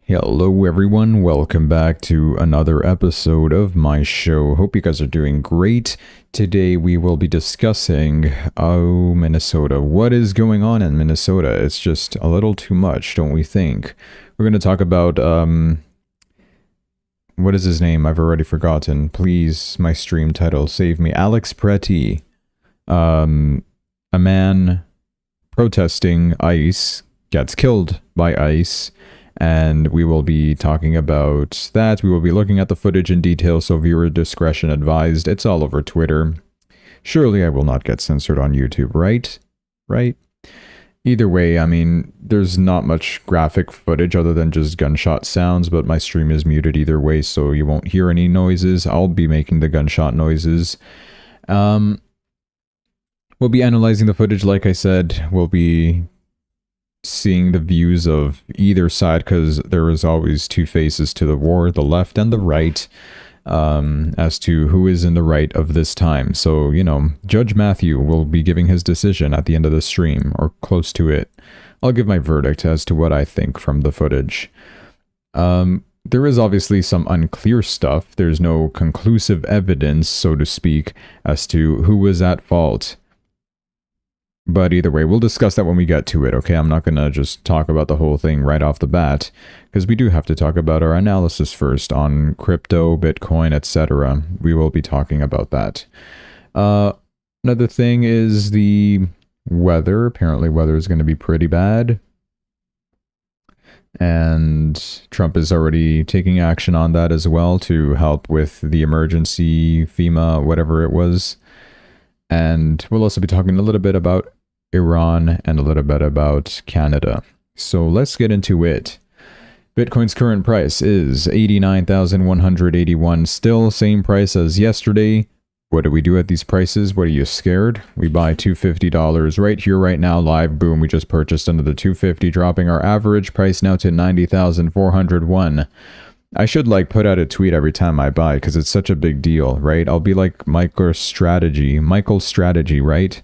Hello everyone, welcome back to another episode of my show. Hope you guys are doing great. Today we will be discussing, Minnesota. What is going on in Minnesota? It's just a little too much, don't we think? We're going to talk about, what is his name? I've already forgotten. Please, my stream title, save me. Alex Pretti. A man protesting ICE gets killed by ICE. And we will be talking about that. We will be looking at the footage in detail, so viewer discretion advised. It's all over Twitter. Surely I will not get censored on YouTube, right? Right? Either way, I mean, there's not much graphic footage other than just gunshot sounds, but my stream is muted either way, so you won't hear any noises. I'll be making the gunshot noises. We'll be analyzing the footage, like I said. We'll be seeing the views of either side, because there is always two faces to the war, the left and the right, as to who is in the right of this time. So, you know, Judge Matthew will be giving his decision at the end of the stream, or close to it. I'll give my verdict as to what I think from the footage. There is obviously some unclear stuff. There's no conclusive evidence, so to speak, as to who was at fault. But either way, we'll discuss that when we get to it, okay? I'm not going to just talk about the whole thing right off the bat, because we do have to talk about our analysis first on crypto, Bitcoin, etc. We will be talking about that. Another thing is the weather. Apparently weather is going to be pretty bad. And Trump is already taking action on that as well to help with the emergency, FEMA, whatever it was. And we'll also be talking a little bit about Iran and a little bit about Canada. So let's get into it. Bitcoin's current price is 89,181, still same price as yesterday. What do we do at these prices? What, are you scared? We buy $250 right here, right now, live. Boom, we just purchased another $250, dropping our average price now to 90,401. I should put out a tweet every time I buy, because it's such a big deal, right? I'll be like Michael's strategy, right?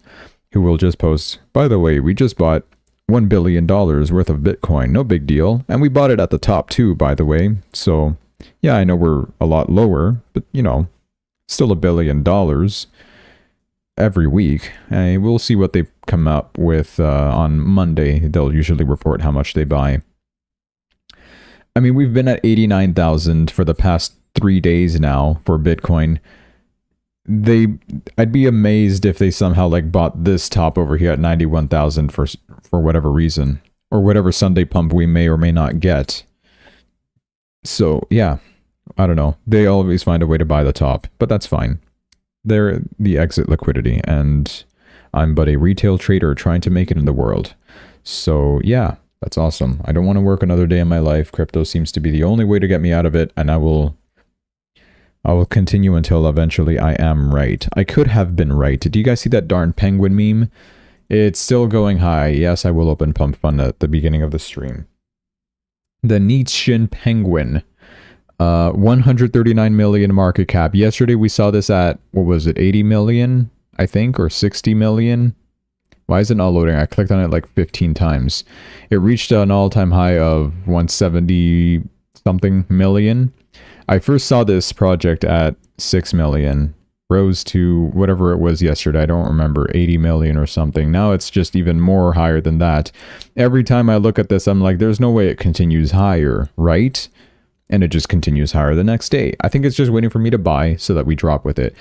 Who will just post, by the way, we just bought $1 billion worth of Bitcoin. No big deal. And we bought it at the top too, by the way. So yeah, I know we're a lot lower, but you know, still $1 billion every week. And we'll see what they come up with on Monday. They'll usually report how much they buy. I mean, we've been at 89,000 for the past 3 days now for Bitcoin. I'd be amazed if they somehow bought this top over here at 91,000 for whatever reason, or whatever Sunday pump we may or may not get. So yeah, I don't know. They always find a way to buy the top, but that's fine. They're the exit liquidity, and I'm but a retail trader trying to make it in the world. So yeah. That's awesome. I don't want to work another day in my life. Crypto seems to be the only way to get me out of it, and I will continue until eventually I am right. I could have been right. Do you guys see that darn penguin meme? It's still going high. Yes, I will open pump fund at the beginning of the stream. The Nietzschean penguin. 139 million market cap. Yesterday we saw this at, what was it, 80 million, I think, or 60 million? Why is it not loading? I clicked on it 15 times. It reached an all-time high of 170 something million. I first saw this project at 6 million. Rose to whatever it was yesterday. I don't remember, 80 million or something. Now it's just even more higher than that. Every time I look at this, I'm like, there's no way it continues higher, right? And it just continues higher the next day. I think it's just waiting for me to buy so that we drop with it.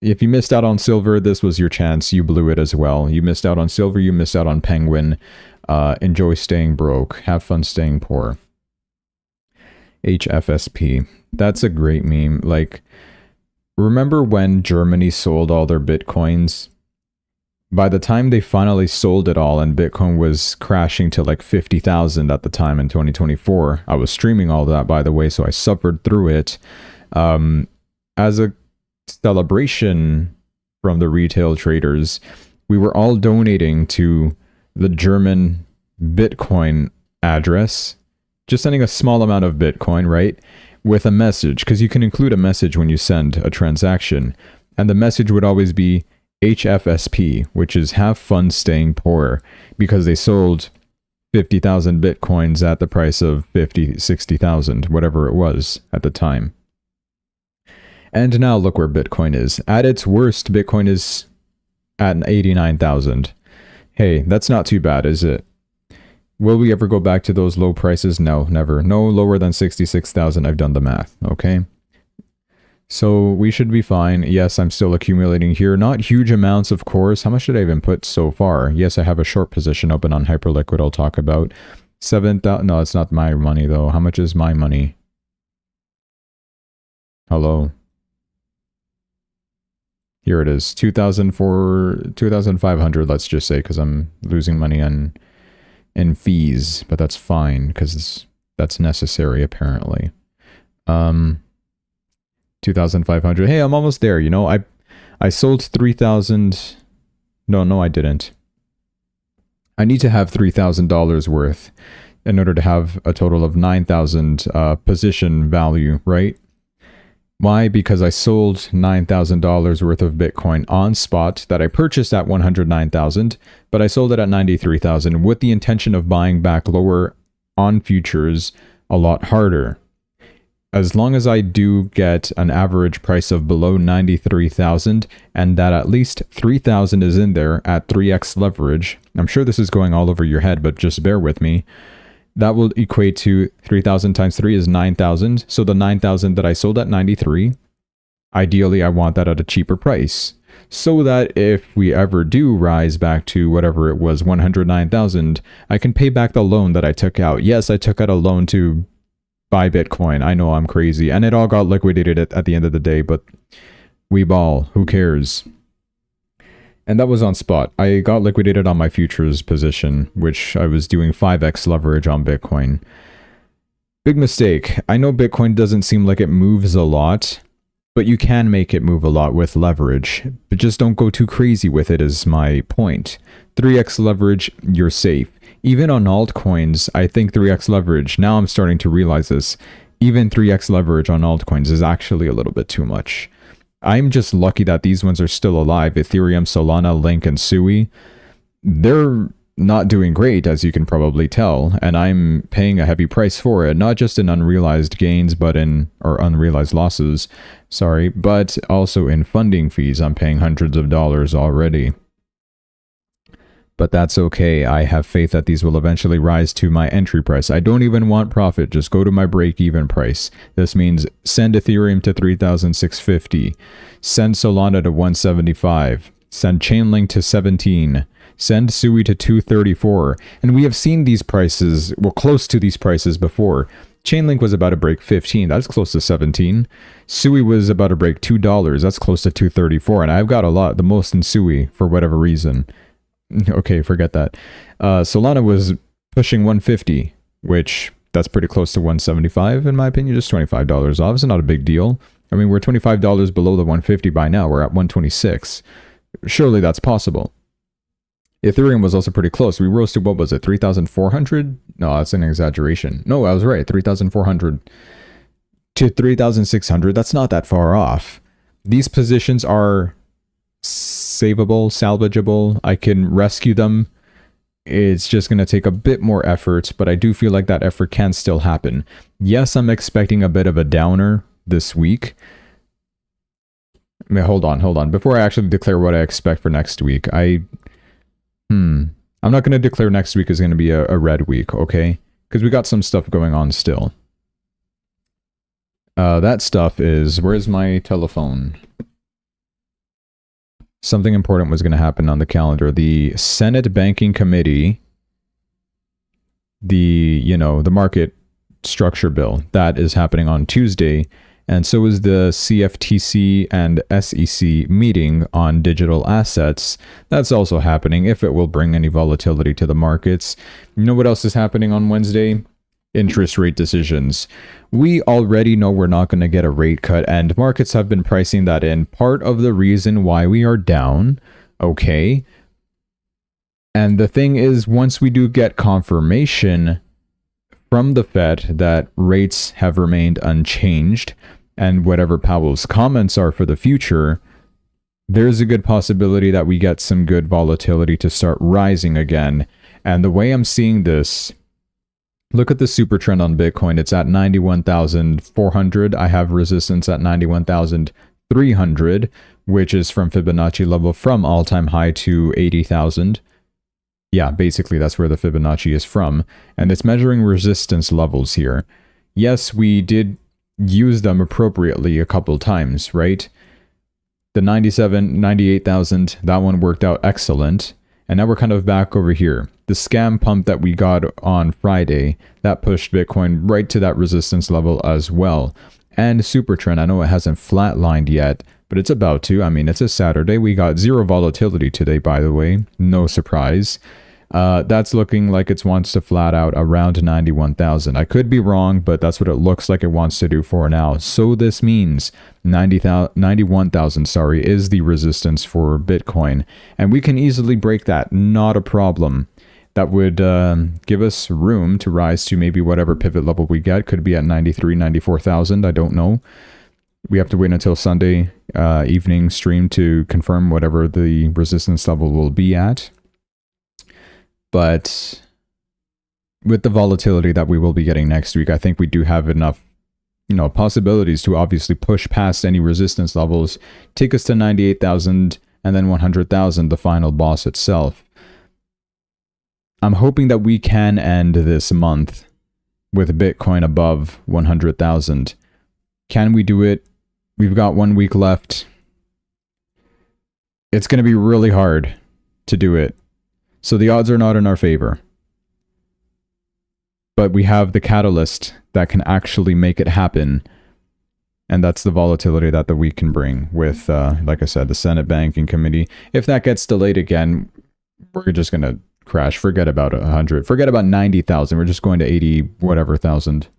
If you missed out on silver, this was your chance. You blew it as well. You missed out on silver. You missed out on penguin. Enjoy staying broke. Have fun staying poor. HFSP. That's a great meme. Remember when Germany sold all their Bitcoins? By the time they finally sold it all and Bitcoin was crashing to 50,000 at the time in 2024, I was streaming all that, by the way, so I suffered through it. As a celebration from the retail traders, we were all donating to the German Bitcoin address, just sending a small amount of Bitcoin, right, with a message, because you can include a message when you send a transaction, and the message would always be HFSP, which is have fun staying poor, because they sold 50,000 Bitcoins at the price of 50, 60,000, whatever it was at the time. And now look where Bitcoin is. At its worst, Bitcoin is at 89,000. Hey, that's not too bad, is it? Will we ever go back to those low prices? No, never. No lower than 66,000. I've done the math, okay? So we should be fine. Yes, I'm still accumulating here. Not huge amounts, of course. How much did I even put so far? Yes, I have a short position open on Hyperliquid I'll talk about. 7,000. No, it's not my money, though. How much is my money? Hello? Here it is. 2,500, let's just say, because I'm losing money in fees. But that's fine, because that's necessary, apparently. 2,500. Hey, I'm almost there, you know. I sold 3,000. No, I didn't. I need to have $3,000 worth in order to have a total of 9,000 position value, right? Why? Because I sold $9,000 worth of Bitcoin on spot that I purchased at 109,000, but I sold it at 93,000 with the intention of buying back lower on futures a lot harder. As long as I do get an average price of below 93,000 and that at least 3,000 is in there at 3x leverage, I'm sure this is going all over your head, but just bear with me. That will equate to 3,000 times 3 is 9,000. So the 9,000 that I sold at 93, ideally I want that at a cheaper price. So that if we ever do rise back to whatever it was, 109,000, I can pay back the loan that I took out. Yes, I took out a loan to buy Bitcoin. I know I'm crazy. And it all got liquidated at the end of the day, but we ball. Who cares? And that was on spot. I got liquidated on my futures position, which I was doing 5x leverage on Bitcoin. Big mistake. I know Bitcoin doesn't seem like it moves a lot, but you can make it move a lot with leverage. But just don't go too crazy with it is my point. 3x leverage, you're safe. Even on altcoins, I think 3x leverage, now I'm starting to realize this, even 3x leverage on altcoins is actually a little bit too much. I'm just lucky that these ones are still alive. Ethereum, Solana, Link, and Sui. They're not doing great, as you can probably tell, and I'm paying a heavy price for it, not just in unrealized gains, but or unrealized losses, sorry, but also in funding fees. I'm paying hundreds of dollars already. But that's okay. I have faith that these will eventually rise to my entry price. I don't even want profit. Just go to my break-even price. This means send Ethereum to 3,650. Send Solana to 175. Send Chainlink to 17. Send Sui to 234. And we have seen these prices, well, close to these prices before. Chainlink was about to break 15. That's close to 17. Sui was about to break $2. That's close to 234. And I've got a lot, the most in Sui for whatever reason. Okay, forget that. Solana was pushing 150, which that's pretty close to 175 in my opinion. Just $25 off. It's not a big deal. I mean, we're $25 below the 150 by now. We're at 126. Surely that's possible. Ethereum was also pretty close. We rose to, what was it, 3,400? No, that's an exaggeration. No, I was right. 3,400 to 3,600. That's not that far off. These positions are savable, salvageable. I can rescue them. It's just going to take a bit more effort, but I do feel like that effort can still happen. Yes, I'm expecting a bit of a downer this week. I mean, hold on. Before I actually declare what I expect for next week, I'm not going to declare next week is going to be a red week, okay? Because we got some stuff going on still. That stuff is, where's my telephone? Something important was going to happen on the calendar. The Senate Banking Committee, the market structure bill, that is happening on Tuesday. And so is the CFTC and SEC meeting on digital assets. That's also happening, if it will bring any volatility to the markets. You know what else is happening on Wednesday? Interest rate decisions. We already know we're not going to get a rate cut, and markets have been pricing that in. Part of the reason why we are down, okay? And the thing is, once we do get confirmation from the Fed that rates have remained unchanged, and whatever Powell's comments are for the future, there's a good possibility that we get some good volatility to start rising again. And the way I'm seeing this, look at the super trend on Bitcoin. It's at 91,400. I have resistance at 91,300, which is from Fibonacci level from all-time high to 80,000. Yeah, basically that's where the Fibonacci is from. And it's measuring resistance levels here. Yes, we did use them appropriately a couple times, right? The 98,000, that one worked out excellent. And now we're kind of back over here. The scam pump that we got on Friday, that pushed Bitcoin right to that resistance level as well. And super trend, I know it hasn't flatlined yet, but it's about to. I mean, it's a Saturday. We got zero volatility today, by the way. No surprise. That's looking like it wants to flat out around 91,000. I could be wrong, but that's what it looks like it wants to do for now. So this means 91,000, sorry, is the resistance for Bitcoin. And we can easily break that, not a problem. That would give us room to rise to maybe whatever pivot level we get. Could be at 93, 94,000, I don't know. We have to wait until Sunday evening stream to confirm whatever the resistance level will be at. But with the volatility that we will be getting next week, I think we do have enough, possibilities to obviously push past any resistance levels, take us to 98,000 and then 100,000, the final boss itself. I'm hoping that we can end this month with Bitcoin above 100,000. Can we do it? We've got 1 week left. It's going to be really hard to do it. So the odds are not in our favor. But we have the catalyst that can actually make it happen. And that's the volatility that the week can bring with, like I said, the Senate Banking Committee. If that gets delayed again, we're just going to crash. Forget about 100. Forget about 90,000. We're just going to 80 whatever thousand.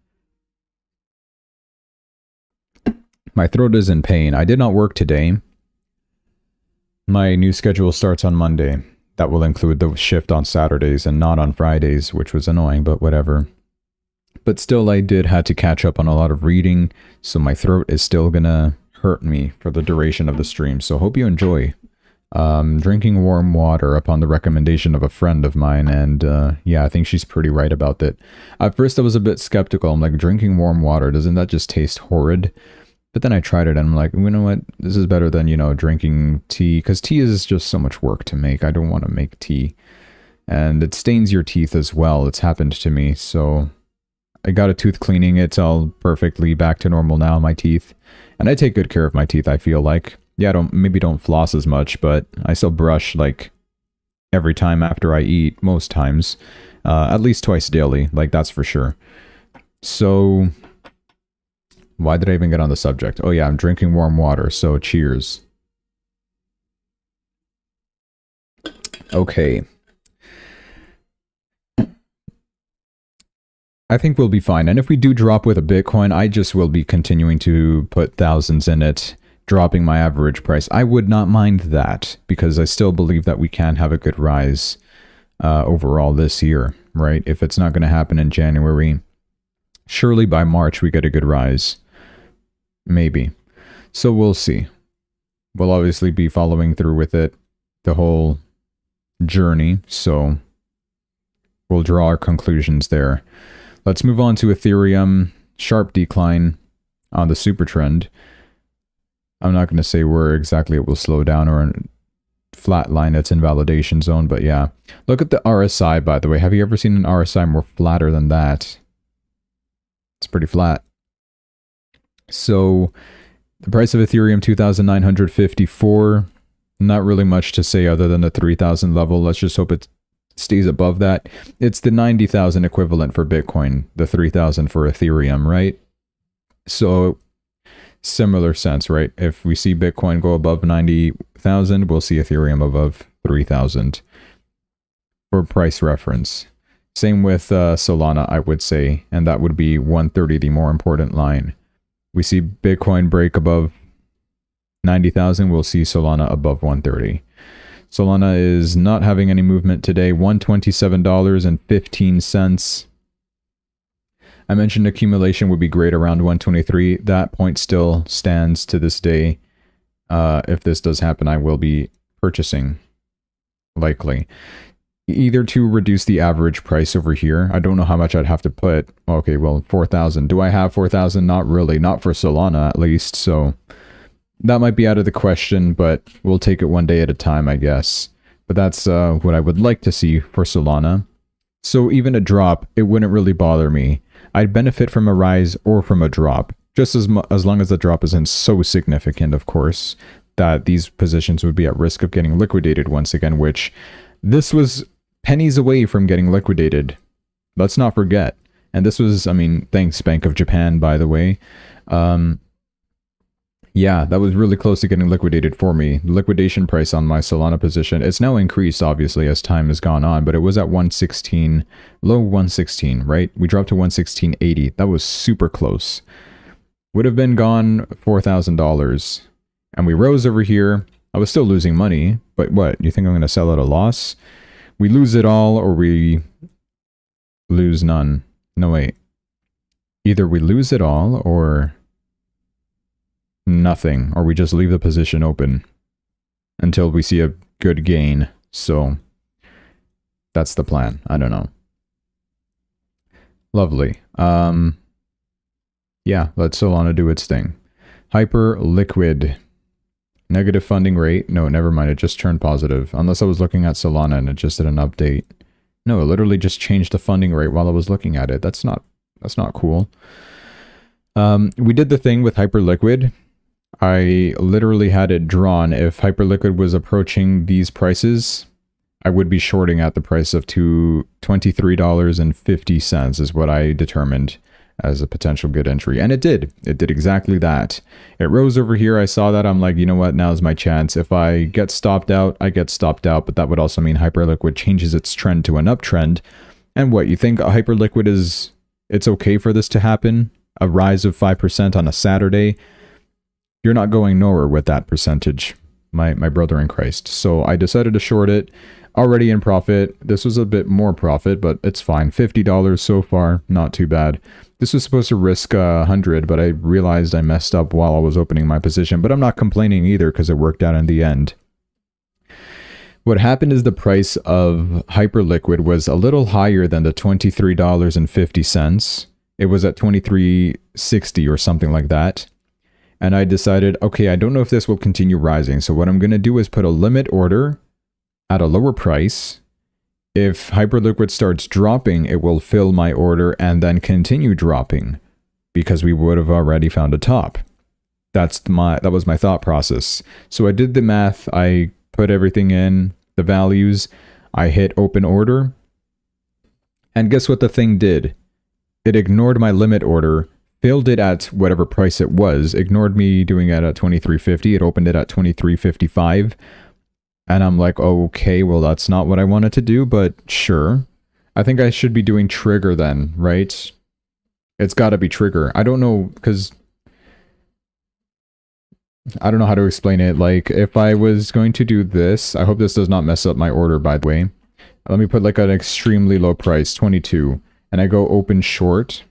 My throat is in pain. I did not work today. My new schedule starts on Monday. That will include the shift on Saturdays and not on Fridays, which was annoying, but whatever. But still, I did have to catch up on a lot of reading, so my throat is still gonna hurt me for the duration of the stream. So hope you enjoy. Drinking warm water upon the recommendation of a friend of mine, and yeah, I think she's pretty right about that. At first, I was a bit skeptical. I'm like, drinking warm water, doesn't that just taste horrid? But then I tried it and I'm like, you know what? This is better than, drinking tea. Because tea is just so much work to make. I don't want to make tea. And it stains your teeth as well. It's happened to me. So I got a tooth cleaning. It's all perfectly back to normal now, my teeth. And I take good care of my teeth, I feel like. Yeah, maybe don't floss as much, but I still brush like every time after I eat, most times. At least twice daily, like that's for sure. So why did I even get on the subject? Oh yeah, I'm drinking warm water, so cheers. Okay. I think we'll be fine. And if we do drop with a Bitcoin, I just will be continuing to put thousands in it, dropping my average price. I would not mind that, because I still believe that we can have a good rise overall this year, right? If it's not going to happen in January, surely by March we get a good rise. Maybe. So we'll see. We'll obviously be following through with it the whole journey, so we'll draw our conclusions there. Let's move on to Ethereum. Sharp decline on the super trend. I'm not going to say where exactly it will slow down or flatline its invalidation zone, but yeah. Look at the RSI, by the way. Have you ever seen an RSI more flatter than that? It's pretty flat. So the price of Ethereum, 2,954. Not really much to say other than the 3,000 level. Let's just hope it stays above that. It's the 90,000 equivalent for Bitcoin, the 3,000 for Ethereum, right? So similar sense, right? If we see Bitcoin go above 90,000, we'll see Ethereum above 3,000 for price reference. Same with Solana, I would say, and that would be 130, the more important line. We see Bitcoin break above 90,000, we'll see Solana above 130. Solana is not having any movement today, $127.15. I mentioned accumulation would be great around 123. That point still stands to this day. If this does happen, I will be purchasing, likely. either to reduce the average price over here. I don't know how much I'd have to put. Okay, well, 4,000. Do I have 4,000? Not really. Not for Solana, at least. So that might be out of the question, but we'll take it one day at a time, I guess. But that's what I would like to see for Solana. So even a drop, it wouldn't really bother me. I'd benefit from a rise or from a drop. Just as long as the drop isn't so significant, of course, that these positions would be at risk of getting liquidated once again, which this was pennies away from getting liquidated. Let's not forget. And this was, I mean, thanks Bank of Japan, by the way. Yeah, that was really close to getting liquidated for me. The liquidation price on my Solana position, it's now increased, obviously, as time has gone on, but it was at 116, low 116, right? We dropped to 116.80. That was super close. Would have been gone $4,000. And we rose over here. I was still losing money, but what? You think I'm going to sell at a loss? We lose it all or we lose none. No, wait. Either we lose it all or nothing, or we just leave the position open until we see a good gain. So that's the plan. I don't know. Lovely. Yeah, let Solana do its thing. Hyper liquid. Negative funding rate. No, never mind. It just turned positive. Unless I was looking at Solana and it just did an update. No, it literally just changed the funding rate while I was looking at it. That's not cool. We did the thing with Hyperliquid. I literally had it drawn. If Hyperliquid was approaching these prices, I would be shorting at the price of $23.50 is what I determined as a potential good entry. And it did. It did exactly that. It rose over here. I saw that. I'm like, you know what? Now's my chance. If I get stopped out, I get stopped out. But that would also mean Hyperliquid changes its trend to an uptrend. And what, you think Hyperliquid is... it's okay for this to happen? A rise of 5% on a Saturday? You're not going nowhere with that percentage, my brother in Christ. So I decided to short it. Already in profit. This was a bit more profit, but it's fine. $50 so far. Not too bad. This was supposed to risk 100, but I realized I messed up while I was opening my position. But I'm not complaining either because it worked out in the end. What happened is the price of Hyperliquid was a little higher than the $23.50. It was at $23.60 or something like that. And I decided, okay, I don't know if this will continue rising. So what I'm going to do is put a limit order at a lower price. If Hyperliquid starts dropping, it will fill my order and then continue dropping because we would have already found a top. That was my thought process. So I did the math. I put everything in, the values. I hit open order. And guess what the thing did? It ignored my limit order, filled it at whatever price it was, ignored me doing it at $23.50. It opened it at $23.55. And I'm like, okay, well, that's not what I wanted to do, but sure. I think I should be doing trigger then, right? It's got to be trigger. I don't know, because I don't know how to explain it. Like, if I was going to do this, I hope this does not mess up my order, by the way. Let me put like an extremely low price, 22, and I go open short.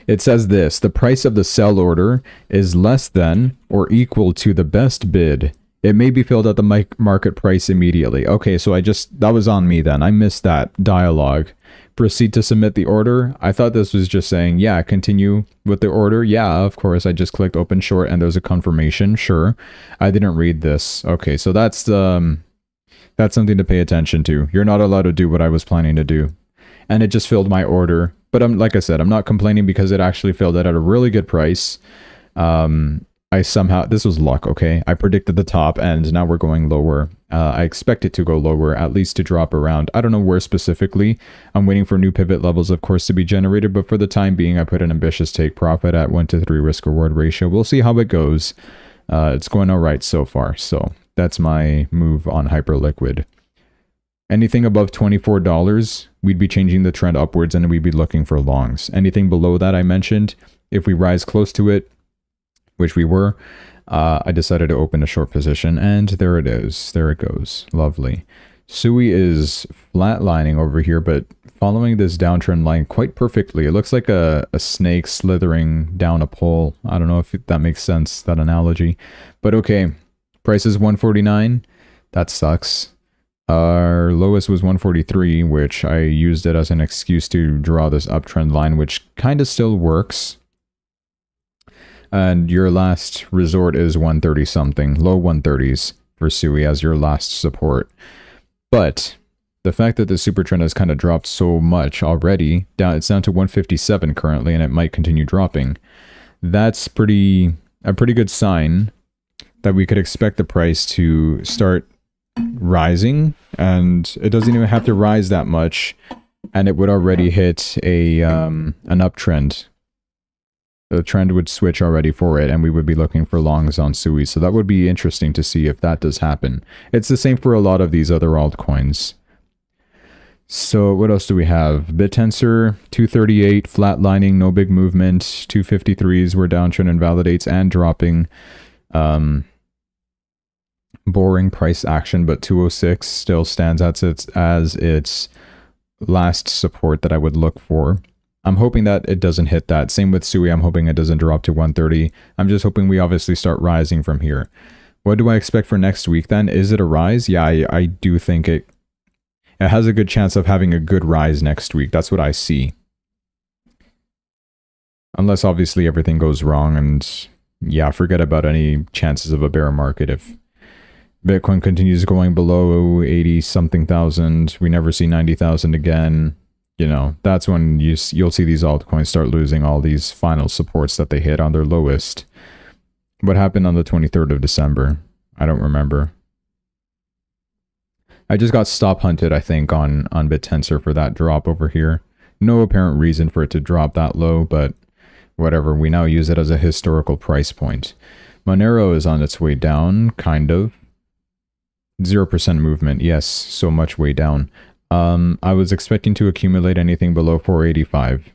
It says this: the price of the sell order is less than or equal to the best bid. It may be filled at the market price immediately. Okay, so that was on me then. I missed that dialogue. Proceed to submit the order. I thought this was just saying, yeah, continue with the order. Yeah, of course. I just clicked open short and there's a confirmation. Sure. I didn't read this. Okay, so that's something to pay attention to. You're not allowed to do what I was planning to do. And it just filled my order. But like I said, I'm not complaining because it actually filled it at a really good price. This was luck, okay? I predicted the top and now we're going lower. I expect it to go lower, at least to drop around. I don't know where specifically. I'm waiting for new pivot levels, of course, to be generated, but for the time being, I put an ambitious take profit at 1-to-3 risk-reward ratio. We'll see how it goes. It's going all right so far, so that's my move on Hyperliquid. Anything above $24, we'd be changing the trend upwards and we'd be looking for longs. Anything below that I mentioned, if we rise close to it, which we were, I decided to open a short position, and there it is. There it goes. Lovely. Sui is flatlining over here, but following this downtrend line quite perfectly. It looks like a snake slithering down a pole. I don't know if that makes sense, that analogy. But okay, price is 149. That sucks. Our lowest was 143, which I used it as an excuse to draw this uptrend line, which kind of still works. And your last resort is 130 something, low 130s for SUI as your last support. But the fact that the super trend has kind of dropped so much already, it's down to 157 currently, and it might continue dropping. That's a pretty good sign that we could expect the price to start rising, and it doesn't even have to rise that much, and it would already hit a an uptrend. The trend would switch already for it, and we would be looking for longs on SUI. So that would be interesting to see if that does happen. It's the same for a lot of these other altcoins. So what else do we have? BitTensor 238 flatlining, no big movement. 253s were downtrend invalidates and dropping. Boring price action, but 206 still stands as its last support that I would look for. I'm hoping that it doesn't hit that. Same with SUI, I'm hoping it doesn't drop to 130. I'm just hoping we obviously start rising from here. What do I expect for next week then? Is it a rise? Yeah, I do think it has a good chance of having a good rise next week. That's what I see. Unless obviously everything goes wrong, and yeah, forget about any chances of a bear market. If Bitcoin continues going below 80 something thousand, we never see 90,000 again, you know, that's when you'll see these altcoins start losing all these final supports that they hit on their lowest. What happened on the 23rd of December? I don't remember. I just got stop hunted, I think, on BitTensor for that drop over here. No apparent reason for it to drop that low, but whatever. We now use it as a historical price point. Monero is on its way down, kind of. 0% movement, yes, so much way down. I was expecting to accumulate anything below 485,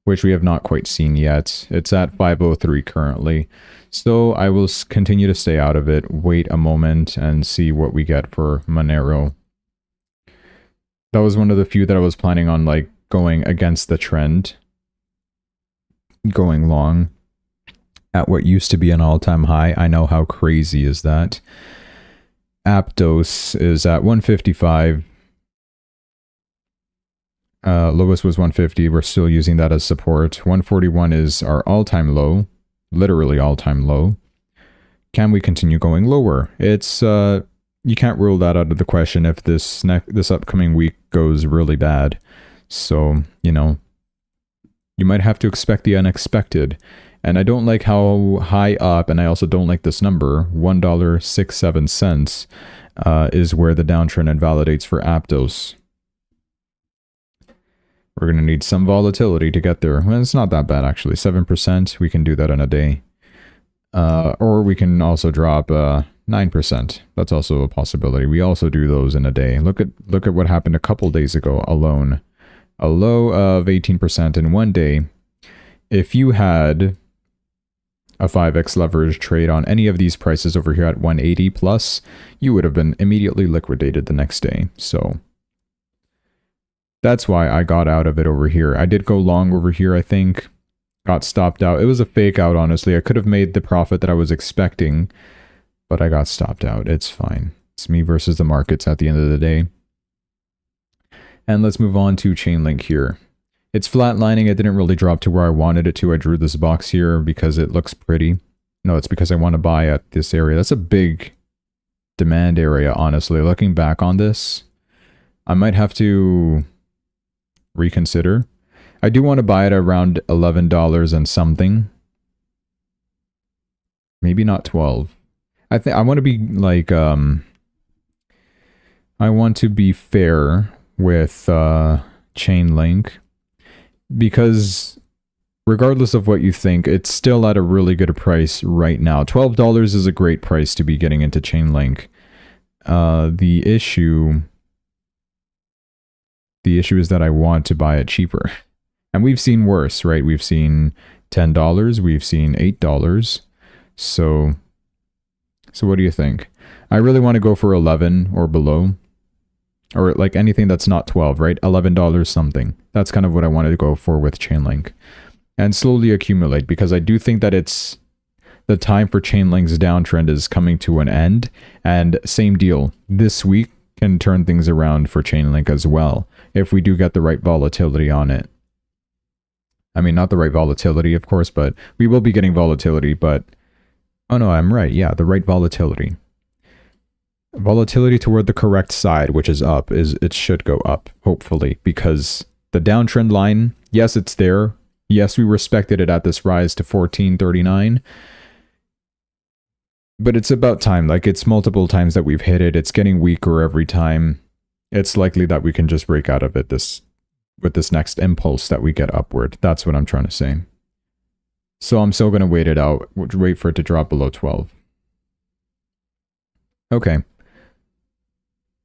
which we have not quite seen yet. It's at 503 currently, so I will continue to stay out of it, wait a moment, and see what we get for Monero. That was one of the few that I was planning on, like, going against the trend, going long at what used to be an all-time high. I know, how crazy is that? Aptos is at 155. Lowest was 150. We're still using that as support. 141 is our all-time low, literally all-time low. Can we continue going lower? It's you can't rule that out of the question if this upcoming week goes really bad. So, you know, you might have to expect the unexpected. And I don't like how high up, and I also don't like this number, $1.67 is where the downtrend invalidates for Aptos. We're going to need some volatility to get there. Well, it's not that bad, actually. 7%, we can do that in a day. Or we can also drop 9%. That's also a possibility. We also do those in a day. Look at what happened a couple days ago alone. A low of 18% in one day. If you had a 5x leverage trade on any of these prices over here at 180 plus, you would have been immediately liquidated the next day. So that's why I got out of it over here. I did go long over here, I think. Got stopped out. It was a fake out, honestly. I could have made the profit that I was expecting, but I got stopped out. It's fine. It's me versus the markets at the end of the day. And let's move on to Chainlink here. It's flatlining. It didn't really drop to where I wanted it to. I drew this box here because it looks pretty. No, it's because I want to buy at this area. That's a big demand area, honestly. Looking back on this, I might have to reconsider. I do want to buy it around $11 and something. Maybe not 12. I think I want to be like, I want to be fair with Chainlink. Because regardless of what you think, it's still at a really good price right now. $12 is a great price to be getting into Chainlink. The issue is that I want to buy it cheaper. And we've seen worse, right? We've seen $10, we've seen $8. So what do you think? I really want to go for 11 or below. Or like anything that's not 12, right? $11 something. That's kind of what I wanted to go for with Chainlink. And slowly accumulate, because I do think that the time for Chainlink's downtrend is coming to an end. And same deal, this week can turn things around for Chainlink as well, if we do get the right volatility on it. I mean, not the right volatility, of course, but we will be getting volatility, but... Oh no, I'm right. Yeah, the right volatility. Volatility toward the correct side, which is up, it should go up, hopefully, because the downtrend line, yes, it's there. Yes, we respected it at this rise to 1439. But it's about time. Like, it's multiple times that we've hit it. It's getting weaker every time. It's likely that we can just break out of it with this next impulse that we get upward. That's what I'm trying to say. So I'm still going to wait it out. Wait for it to drop below 12. Okay.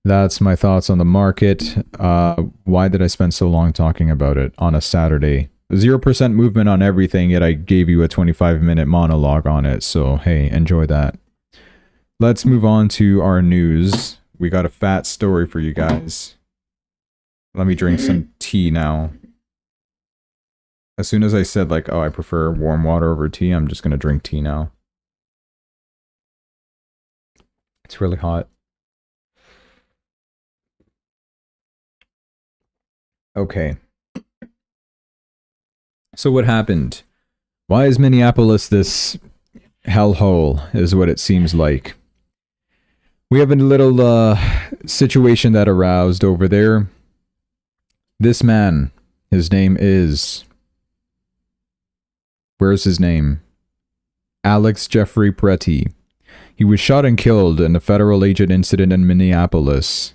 That's my thoughts on the market. Why did I spend so long talking about it on a Saturday? 0% movement on everything, yet I gave you a 25-minute monologue on it. So, hey, enjoy that. Let's move on to our news. We got a fat story for you guys. Let me drink some tea now. As soon as I said, like, oh, I prefer warm water over tea, I'm just going to drink tea now. It's really hot. Okay. So what happened? Why is Minneapolis this hellhole, is what it seems like. We have a little situation that aroused over there. This man, his name is... Where's his name? Alex Jeffrey Pretti. He was shot and killed in a federal agent incident in Minneapolis.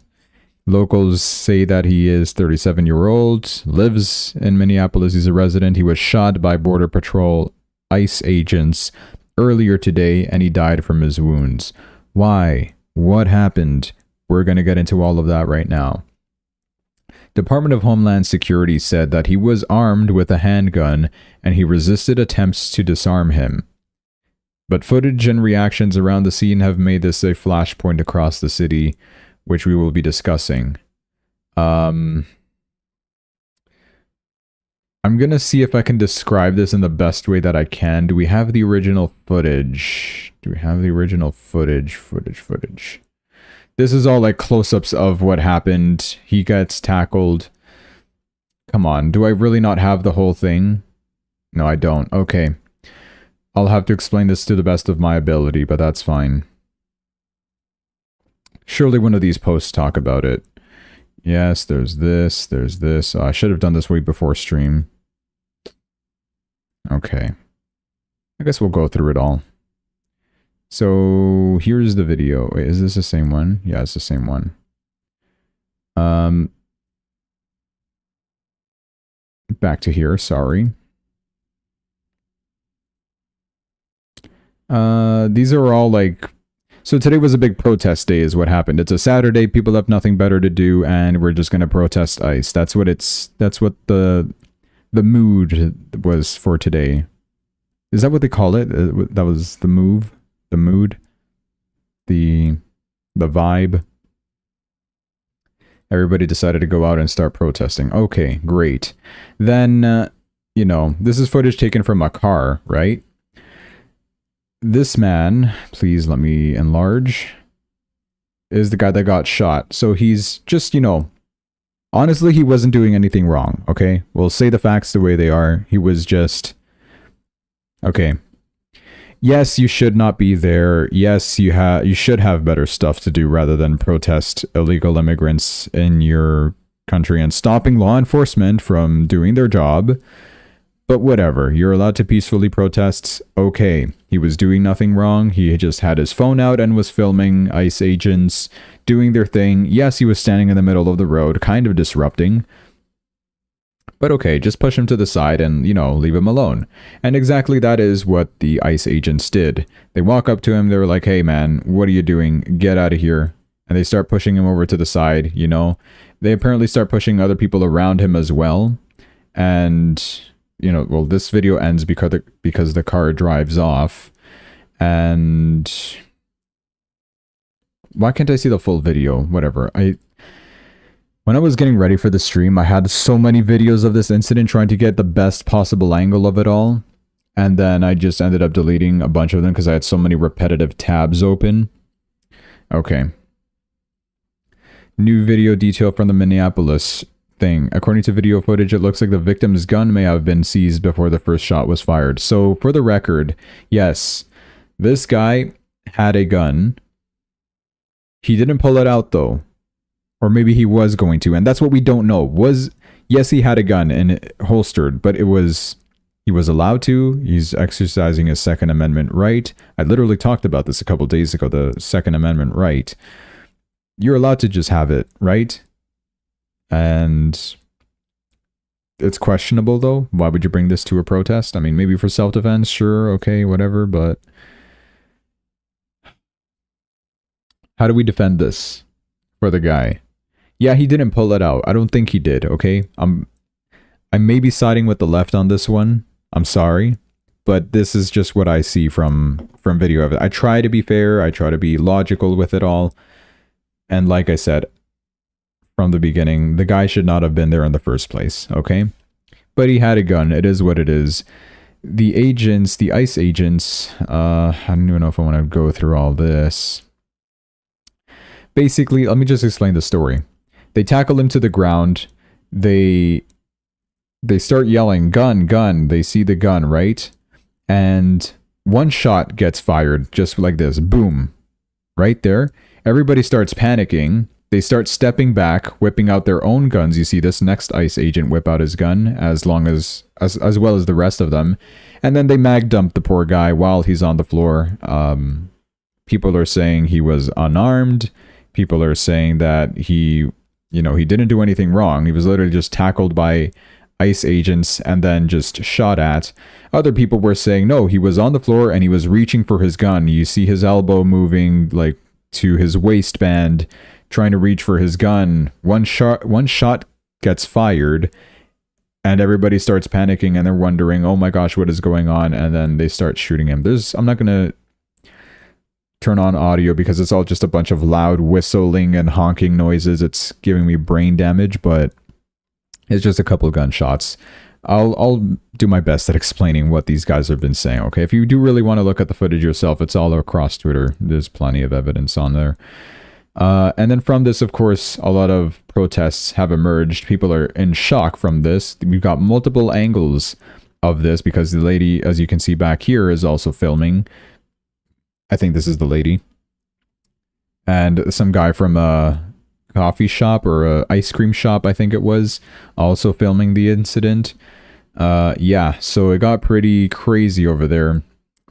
Locals say that he is 37-year-old, lives in Minneapolis, he's a resident. He was shot by Border Patrol ICE agents earlier today, and he died from his wounds. Why? What happened? We're going to get into all of that right now. Department of Homeland Security said that he was armed with a handgun and he resisted attempts to disarm him. But footage and reactions around the scene have made this a flashpoint across the city, which we will be discussing. I'm going to see if I can describe this in the best way that I can. Do we have the original footage? Do we have the original footage? Footage. This is all like close-ups of what happened. He gets tackled. Come on, do I really not have the whole thing? No, I don't. Okay. I'll have to explain this to the best of my ability, but that's fine. Surely one of these posts talk about it. Yes, there's this, there's this. Oh, I should have done this way before stream. Okay. I guess we'll go through it all. So, here's the video. Wait, is this the same one? Yeah, it's the same one. Back to here, sorry. These are all like... So today was a big protest day is what happened. It's a Saturday, people have nothing better to do, and we're just gonna protest ICE. That's what the mood was for today. Is that what they call it? That was the move? The mood? The vibe? Everybody decided to go out and start protesting. Okay, great. Then, you know, this is footage taken from a car, right? This man, please let me enlarge, is the guy that got shot. So he's just, you know, honestly, he wasn't doing anything wrong, okay? We'll say the facts the way they are. He was just... Okay. Yes, you should not be there. Yes, you should have better stuff to do rather than protest illegal immigrants in your country and stopping law enforcement from doing their job. But whatever, you're allowed to peacefully protest. Okay, he was doing nothing wrong. He just had his phone out and was filming ICE agents doing their thing. Yes, he was standing in the middle of the road, kind of disrupting. But okay, just push him to the side and, you know, leave him alone. And exactly that is what the ICE agents did. They walk up to him, they were like, hey man, what are you doing? Get out of here. And they start pushing him over to the side, you know. They apparently start pushing other people around him as well. And, you know, well, this video ends because the car drives off. And... Why can't I see the full video? Whatever. When I was getting ready for the stream, I had so many videos of this incident trying to get the best possible angle of it all. And then I just ended up deleting a bunch of them because I had so many repetitive tabs open. Okay. New video detail from the Minneapolis thing. According to video footage, it looks like the victim's gun may have been seized before the first shot was fired. So, for the record, yes, this guy had a gun. He didn't pull it out, though. Or maybe he was going to, and that's what we don't know. Yes, he had a gun and it holstered, but he was allowed to. He's exercising his Second Amendment right. I literally talked about this a couple days ago, the Second Amendment right. You're allowed to just have it, right? And it's questionable, though. Why would you bring this to a protest? I mean, maybe for self-defense, sure, okay, whatever, but how do we defend this for the guy? Yeah, he didn't pull it out. I don't think he did, okay? I may be siding with the left on this one. I'm sorry, but this is just what I see from video of it. I try to be fair. I try to be logical with it all. And like I said from the beginning, the guy should not have been there in the first place, okay? But he had a gun. It is what it is. The agents, the ICE agents, I don't even know if I want to go through all this. Basically, let me just explain the story. They tackle him to the ground. They start yelling, gun, gun. They see the gun, right? And one shot gets fired, just like this. Boom. Right there. Everybody starts panicking. They start stepping back, whipping out their own guns. You see this next ICE agent whip out his gun, as well as the rest of them. And then they mag dump the poor guy while he's on the floor. People are saying he was unarmed. People are saying that he didn't do anything wrong. He was literally just tackled by ICE agents and then just shot at. Other people were saying, no, he was on the floor and he was reaching for his gun. You see his elbow moving like to his waistband, trying to reach for his gun. One shot gets fired and everybody starts panicking and they're wondering, oh my gosh, what is going on? And then they start shooting him. I'm not going to turn on audio because it's all just a bunch of loud whistling and honking noises. It's giving me brain damage, but it's just a couple of gunshots. I'll do my best at explaining what these guys have been saying, okay? If you do really want to look at the footage yourself, it's all across Twitter. There's plenty of evidence on there. And then from this, of course, a lot of protests have emerged. People are in shock from this. We've got multiple angles of this because the lady, as you can see back here, is also filming. I think this is the lady. And some guy from a coffee shop or a ice cream shop, I think it was, also filming the incident. Yeah, so it got pretty crazy over there.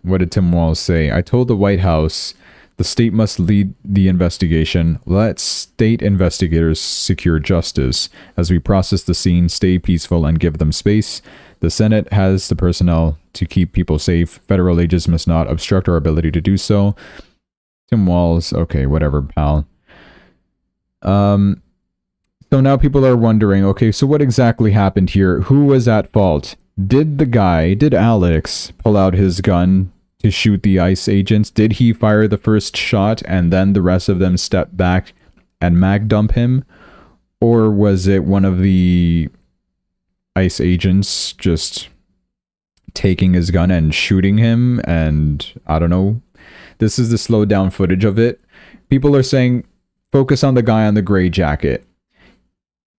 What did Tim Walz say? I told the White House the state must lead the investigation. Let state investigators secure justice. As we process the scene, stay peaceful and give them space. The Senate has the personnel to keep people safe. Federal agents must not obstruct our ability to do so. Tim Walz, okay, whatever, pal. So now people are wondering, okay, so what exactly happened here? Who was at fault? Did Alex pull out his gun to shoot the ICE agents? Did he fire the first shot and then the rest of them step back and mag dump him? Or was it one of the ICE agents just taking his gun and shooting him? And I don't know. This is the slowed down footage of it. People are saying, focus on the guy on the gray jacket.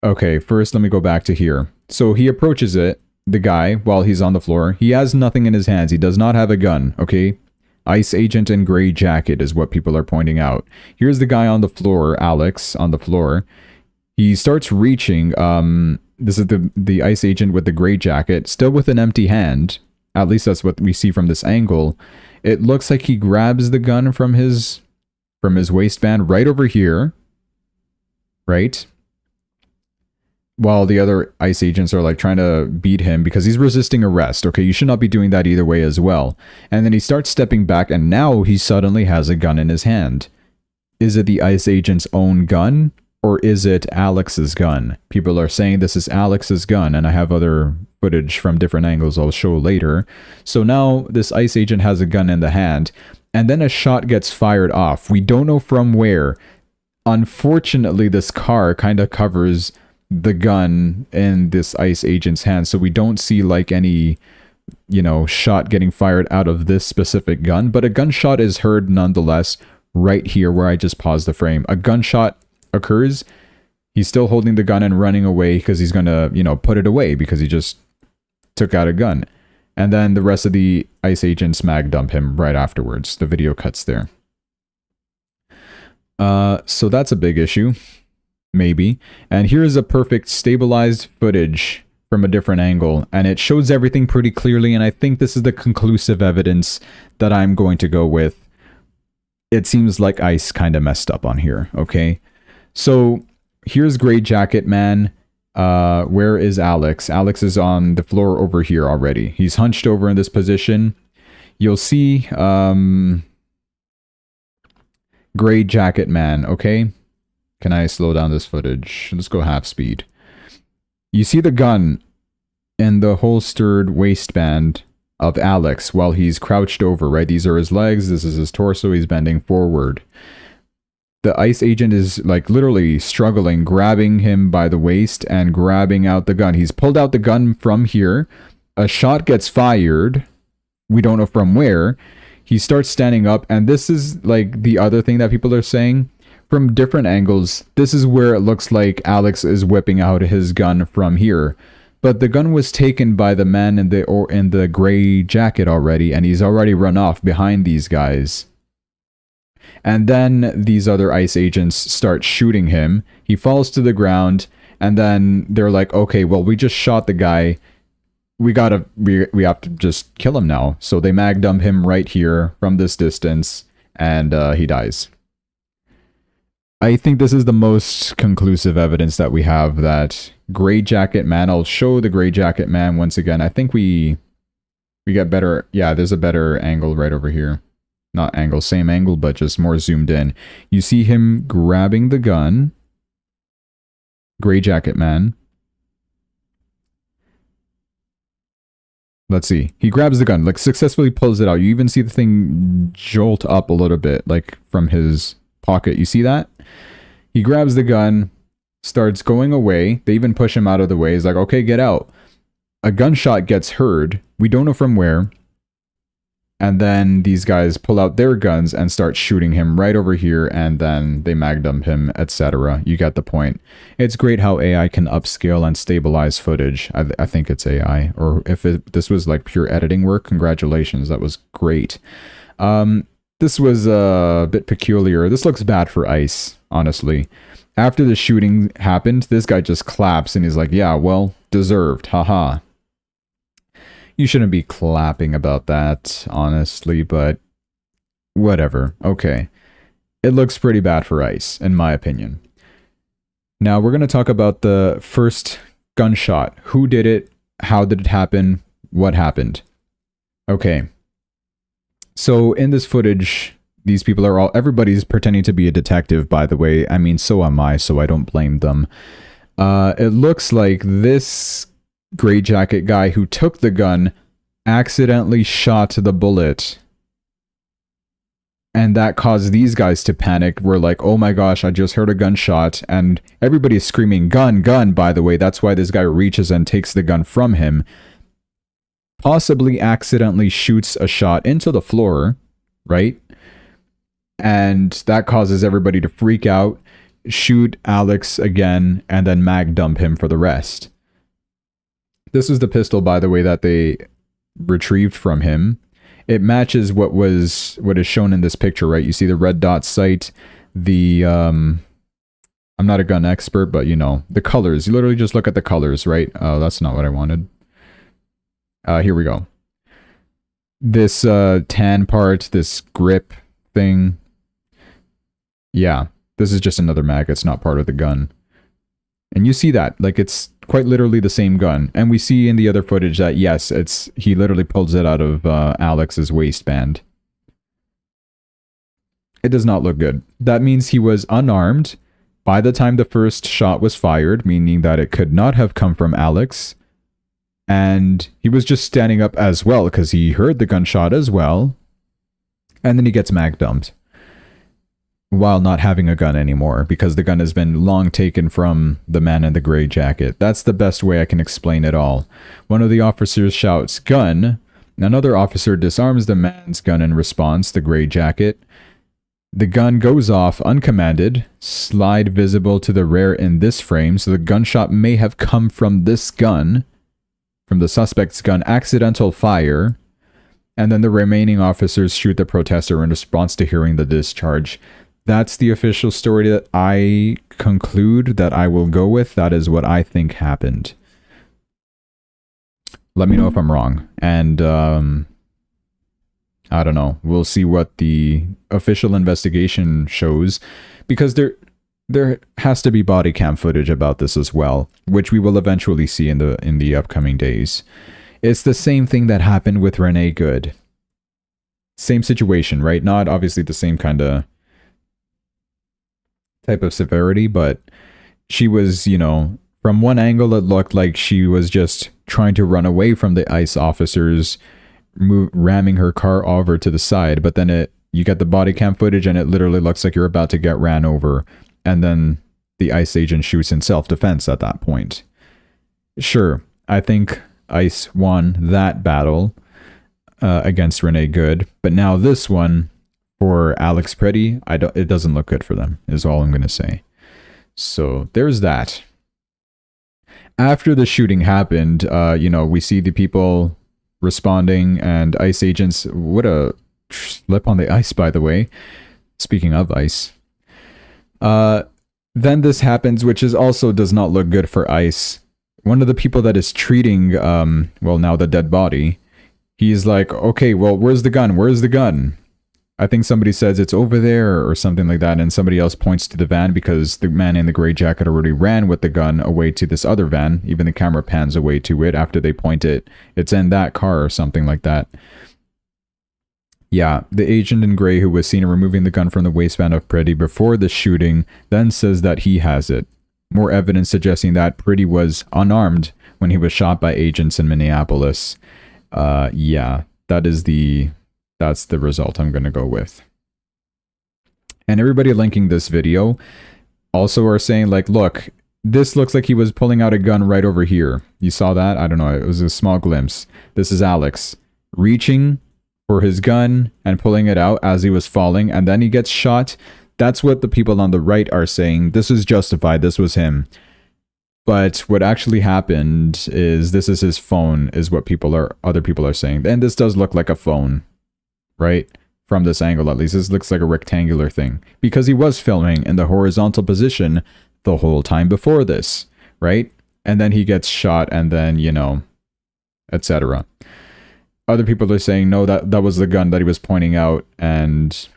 Okay, first let me go back to here. So he approaches the guy while he's on the floor. He has nothing in his hands. He does not have a gun, okay? ICE agent in gray jacket is what people are pointing out. Here's the guy on the floor, Alex, on the floor. He starts reaching. This is the ICE agent with the gray jacket, still with an empty hand. At least that's what we see from this angle. It looks like he grabs the gun from his waistband right over here. Right? While the other ICE agents are like trying to beat him because he's resisting arrest. Okay, you should not be doing that either way as well. And then he starts stepping back and now he suddenly has a gun in his hand. Is it the ICE agent's own gun or is it Alex's gun? People are saying this is Alex's gun, and I have other footage from different angles I'll show later. So now this ICE agent has a gun in the hand and then a shot gets fired off. We don't know from where. Unfortunately, this car kind of covers the gun in this ICE agent's hand, so we don't see like any shot getting fired out of this specific gun, but a gunshot is heard nonetheless right here where I just paused the frame. A gunshot occurs. He's still holding the gun and running away because he's going to, put it away because he just took out a gun. And then the rest of the ICE agents mag dump him right afterwards. The video cuts there. So that's a big issue. Maybe. And here's a perfect stabilized footage from a different angle. And it shows everything pretty clearly. And I think this is the conclusive evidence that I'm going to go with. It seems like ICE kind of messed up on here. Okay. So here's Gray Jacket Man. Where is Alex? Alex is on the floor over here already. He's hunched over in this position. You'll see Gray Jacket Man, okay? Can I slow down this footage? Let's go half speed. You see the gun in the holstered waistband of Alex while he's crouched over, right? These are his legs. This is his torso. He's bending forward. The ICE agent is like literally struggling, grabbing him by the waist and grabbing out the gun. He's pulled out the gun from here. A shot gets fired. We don't know from where. He starts standing up. And this is like the other thing that people are saying. From different angles, this is where it looks like Alex is whipping out his gun from here. But the gun was taken by the man in the gray jacket already. And he's already run off behind these guys. And then these other ICE agents start shooting him. He falls to the ground. And then they're like, okay, well, we just shot the guy. We have to just kill him now. So they mag dump him right here from this distance. And he dies. I think this is the most conclusive evidence that we have that Gray Jacket Man. I'll show the Gray Jacket Man once again. I think we got better. Yeah, there's a better angle right over here. Not angle, same angle, but just more zoomed in. You see him grabbing the gun. Gray Jacket Man. Let's see. He grabs the gun, like successfully pulls it out. You even see the thing jolt up a little bit, like from his pocket. You see that? He grabs the gun, starts going away. They even push him out of the way. He's like, okay, get out. A gunshot gets heard. We don't know from where. And then these guys pull out their guns and start shooting him right over here, and then they mag dump him, etc. You get the point. It's great how AI can upscale and stabilize footage. I think it's AI. Or if this was like pure editing work, congratulations. That was great. This was a bit peculiar. This looks bad for ICE, honestly. After the shooting happened, this guy just claps and he's like, yeah, well, deserved. Haha. You shouldn't be clapping about that, honestly, but whatever. Okay. It looks pretty bad for ICE, in my opinion. Now, we're going to talk about the first gunshot. Who did it? How did it happen? What happened? Okay. So, in this footage, these people are everybody's pretending to be a detective, by the way. I mean, so am I, so I don't blame them. It looks like this Gray Jacket guy who took the gun accidentally shot the bullet, and that caused these guys to panic. We're like, oh my gosh, I just heard a gunshot, and everybody's screaming gun, gun, by the way. That's why this guy reaches and takes the gun from him, possibly accidentally shoots a shot into the floor, right? And that causes everybody to freak out, shoot Alex again, and then mag dump him for the rest. This is the pistol, by the way, that they retrieved from him. It matches what is shown in this picture, right? You see the red dot sight, the I'm not a gun expert, but the colors. You literally just look at the colors, right? Oh, that's not what I wanted. Here we go. This tan part, this grip thing. Yeah, this is just another mag. It's not part of the gun. And you see that, like, it's quite literally the same gun. And we see in the other footage that, yes, he literally pulls it out of Alex's waistband. It does not look good. That means he was unarmed by the time the first shot was fired, meaning that it could not have come from Alex. And he was just standing up as well, because he heard the gunshot as well. And then he gets mag dumped. while not having a gun anymore, because the gun has been long taken from the man in the gray jacket. That's the best way I can explain it all. One of the officers shouts, "Gun!" Another officer disarms the man's gun in response, the gray jacket. The gun goes off uncommanded, slide visible to the rear in this frame, so the gunshot may have come from this gun, from the suspect's gun, accidental fire, and then the remaining officers shoot the protester in response to hearing the discharge. That's the official story that I conclude that I will go with. That is what I think happened. Let me know if I'm wrong. And, I don't know. We'll see what the official investigation shows, because there has to be body cam footage about this as well, which we will eventually see in the upcoming days. It's the same thing that happened with Renee Good. Same situation, right? Not obviously the same kind of type of severity, but she was, you know, from one angle it looked like she was just trying to run away from the ICE officers, ramming her car over to the side, but then you get the body cam footage and it literally looks like you're about to get ran over, and then the ICE agent shoots in self-defense at that point. Sure, I think ICE won that battle against Renee Good, but now this one for Alex Pretti, it doesn't look good for them, is all I'm going to say. So there's that. After the shooting happened, you know, we see the people responding, and ICE agents, what a slip on the ice, by the way. Speaking of ICE. Then this happens, which is also does not look good for ICE. One of the people that is treating, well, now the dead body, he's like, okay, well, where's the gun? Where's the gun? I think somebody says it's over there or something like that, and somebody else points to the van because the man in the gray jacket already ran with the gun away to this other van. Even the camera pans away to it after they point it. It's in that car or something like that. Yeah, the agent in gray who was seen removing the gun from the waistband of Pretti before the shooting then says that he has it. More evidence suggesting that Pretti was unarmed when he was shot by agents in Minneapolis. Yeah, that's the result I'm going to go with. And everybody linking this video also are saying, like, look, this looks like he was pulling out a gun right over here. You saw that? I don't know. It was a small glimpse. This is Alex reaching for his gun and pulling it out as he was falling, and then he gets shot. That's what the people on the right are saying. This is justified. This was him. But what actually happened is this is his phone, is what other people are saying. And this does look like a phone, right? From this angle, at least. This looks like a rectangular thing. Because he was filming in the horizontal position the whole time before this, right? And then he gets shot and then, you know, etc. Other people are saying, no, that was the gun that he was pointing out and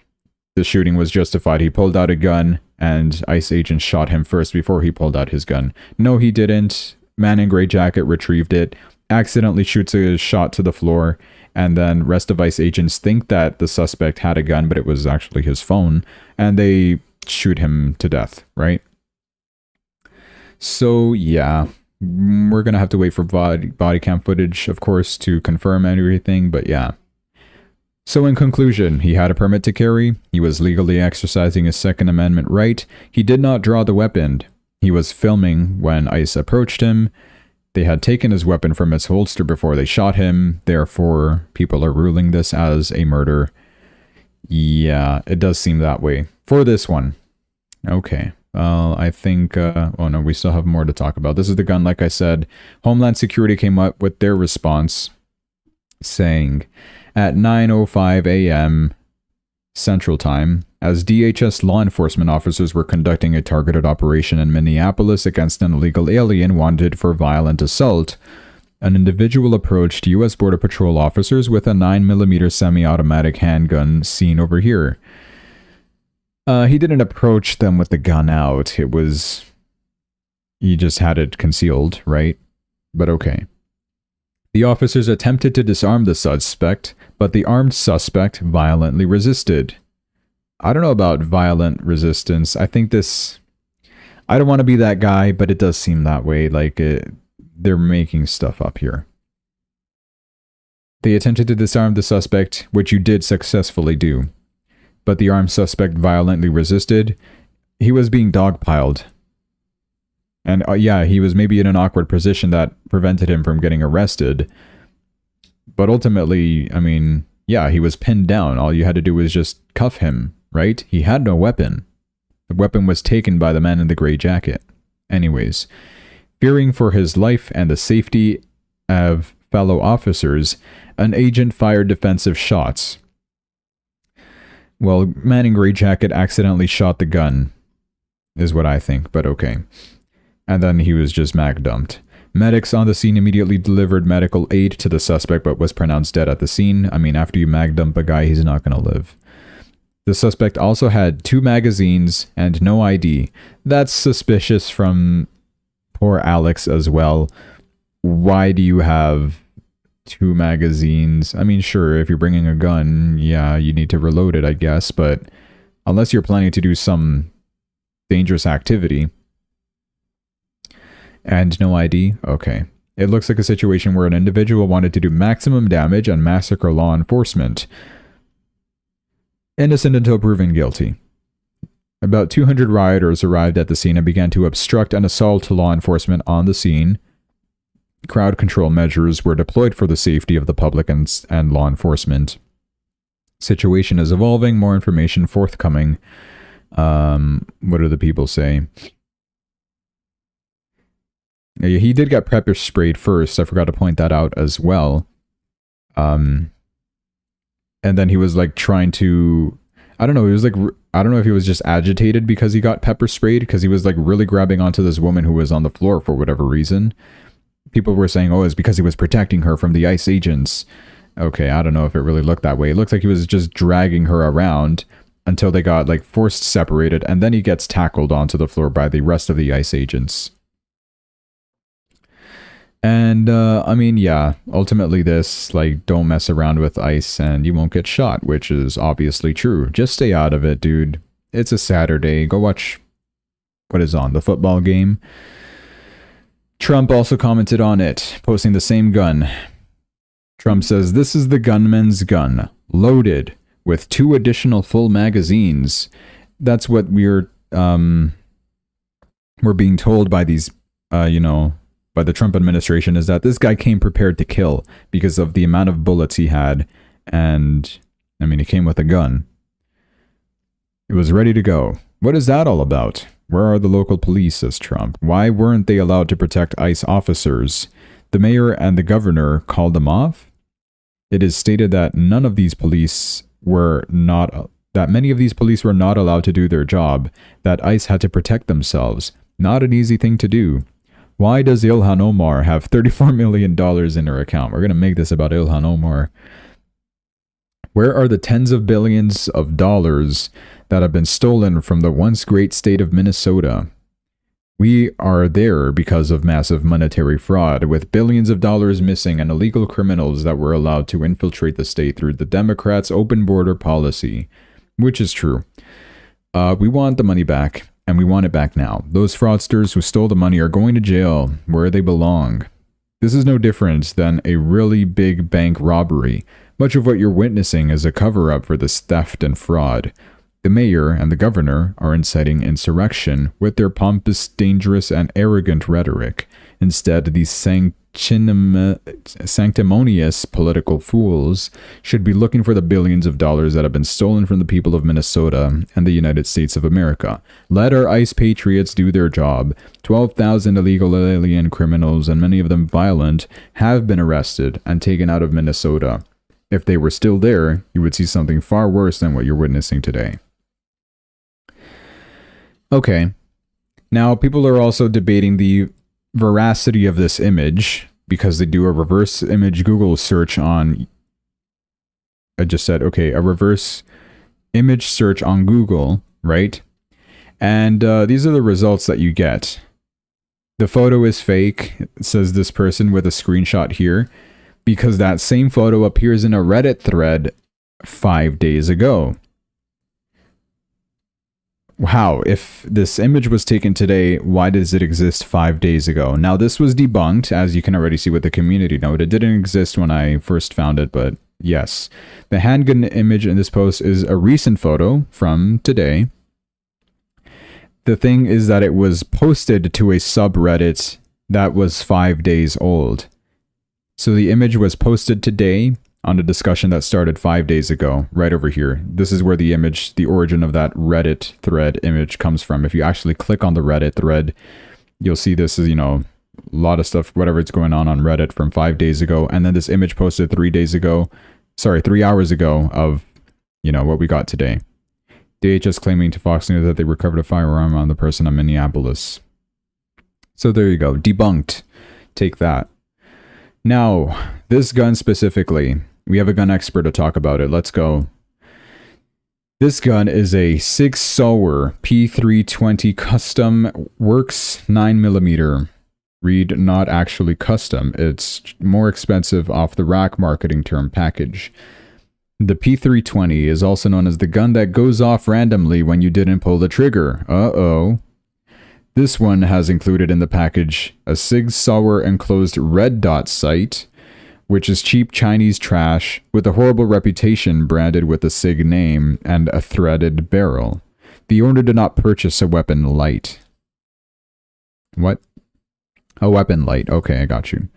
the shooting was justified. He pulled out a gun and ICE agents shot him first before he pulled out his gun. No, he didn't. Man in gray jacket retrieved it, accidentally shoots a shot to the floor, and then rest of ICE agents think that the suspect had a gun, but it was actually his phone, and they shoot him to death, right? So, yeah. We're going to have to wait for body cam footage, of course, to confirm everything, but yeah. So in conclusion, he had a permit to carry, he was legally exercising his Second Amendment right, he did not draw the weapon, he was filming when ICE approached him, they had taken his weapon from its holster before they shot him, therefore people are ruling this as a murder. Yeah, it does seem that way. For this one. Okay. I think, oh no, we still have more to talk about. This is the gun, like I said. Homeland Security came up with their response saying, at 9:05 a.m. Central Time, as DHS law enforcement officers were conducting a targeted operation in Minneapolis against an illegal alien wanted for violent assault, an individual approached U.S. Border Patrol officers with a 9mm semi-automatic handgun seen over here. He didn't approach them with the gun out. He just had it concealed, right? But okay. The officers attempted to disarm the suspect, but the armed suspect violently resisted. I don't know about violent resistance. I think I don't want to be that guy, but it does seem that way. Like, they're making stuff up here. They attempted to disarm the suspect, which you did successfully do. but the armed suspect violently resisted. He was being dogpiled. And yeah, he was maybe in an awkward position that prevented him from getting arrested. But ultimately, I mean, yeah, he was pinned down. All you had to do was just cuff him, right? He had no weapon. The weapon was taken by the man in the gray jacket. Anyways, fearing for his life and the safety of fellow officers, an agent fired defensive shots. Well, man in gray jacket accidentally shot the gun, is what I think, but okay. And then he was just mag dumped. Medics on the scene immediately delivered medical aid to the suspect, but was pronounced dead at the scene. I mean, after you mag dump a guy, he's not going to live. The suspect also had 2 magazines and no ID. That's suspicious from poor Alex as well. Why do you have 2 magazines? I mean, sure, if you're bringing a gun, yeah, you need to reload it, I guess, but unless you're planning to do some dangerous activity. And no ID? Okay. It looks like a situation where an individual wanted to do maximum damage and massacre law enforcement. Innocent until proven guilty. About 200 rioters arrived at the scene and began to obstruct and assault law enforcement on the scene. Crowd control measures were deployed for the safety of the public and law enforcement. Situation is evolving. More information forthcoming. What do the people say? He did get pepper sprayed first. I forgot to point that out as well. And then he was like trying to, I don't know, he was like, I don't know if he was just agitated because he got pepper sprayed, because he was like really grabbing onto this woman who was on the floor for whatever reason. People were saying, oh, it's because he was protecting her from the ICE agents. Okay, I don't know if it really looked that way. It looked like he was just dragging her around until they got like forced separated, and then he gets tackled onto the floor by the rest of the ICE agents. And, I mean, yeah, ultimately this, like, don't mess around with ICE and you won't get shot, which is obviously true. Just stay out of it, dude. It's a Saturday. Go watch what is on, the football game. Trump also commented on it, posting the same gun. Trump says, "This is the gunman's gun, loaded with 2 additional full magazines." That's what we're being told by these, by the Trump administration, is that this guy came prepared to kill because of the amount of bullets he had. And, I mean, he came with a gun. It was ready to go. What is that all about? Where are the local police, says Trump. Why weren't they allowed to protect ICE officers? The mayor and the governor called them off? It is stated that many of these police were not allowed to do their job, that ICE had to protect themselves. Not an easy thing to do. Why does Ilhan Omar have $34 million in her account? We're going to make this about Ilhan Omar. Where are the tens of billions of dollars that have been stolen from the once great state of Minnesota? We are there because of massive monetary fraud, with billions of dollars missing and illegal criminals that were allowed to infiltrate the state through the Democrats' open border policy, which is true. We want the money back. And we want it back now. Those fraudsters who stole the money are going to jail where they belong. This is no different than a really big bank robbery. Much of what you're witnessing is a cover-up for this theft and fraud. The mayor and the governor are inciting insurrection with their pompous, dangerous, and arrogant rhetoric. Instead, these sanctimonious political fools should be looking for the billions of dollars that have been stolen from the people of Minnesota and the United States of America. Let our ICE patriots do their job. 12,000 illegal alien criminals, and many of them violent, have been arrested and taken out of Minnesota. If they were still there, you would see something far worse than what you're witnessing today. Okay. Now, people are also debating the veracity of this image, because they do a reverse image Google search on, I just said, okay, a reverse image search on Google, right? And these are the results that you get. The photo is fake, says this person with a screenshot here, because that same photo appears in a Reddit thread 5 days ago. How? If this image was taken today, why does it exist 5 days ago? Now, this was debunked, as you can already see with the community note. It didn't exist when I first found it, but yes. The handgun image in this post is a recent photo from today. The thing is that it was posted to a subreddit that was 5 days old. So the image was posted today on a discussion that started 5 days ago, right over here. This is where the image, the origin of that Reddit thread image comes from. If you actually click on the Reddit thread, you'll see this is, you know, a lot of stuff, whatever it's going on Reddit from 5 days ago. And then this image posted 3 days ago, sorry, 3 hours ago of, you know, what we got today. DHS claiming to Fox News that they recovered a firearm on the person in Minneapolis. So there you go. Debunked. Take that. Now, this gun specifically, we have a gun expert to talk about it. Let's go. This gun is a Sig Sauer P320 Custom Works 9mm. Read not actually custom. It's more expensive off the rack marketing term package. The P320 is also known as the gun that goes off randomly when you didn't pull the trigger. Uh-oh. This one has included in the package a Sig Sauer enclosed red dot sight, which is cheap Chinese trash with a horrible reputation branded with the Sig name, and a threaded barrel. The owner did not purchase a weapon light. What? A weapon light. Okay, I got you.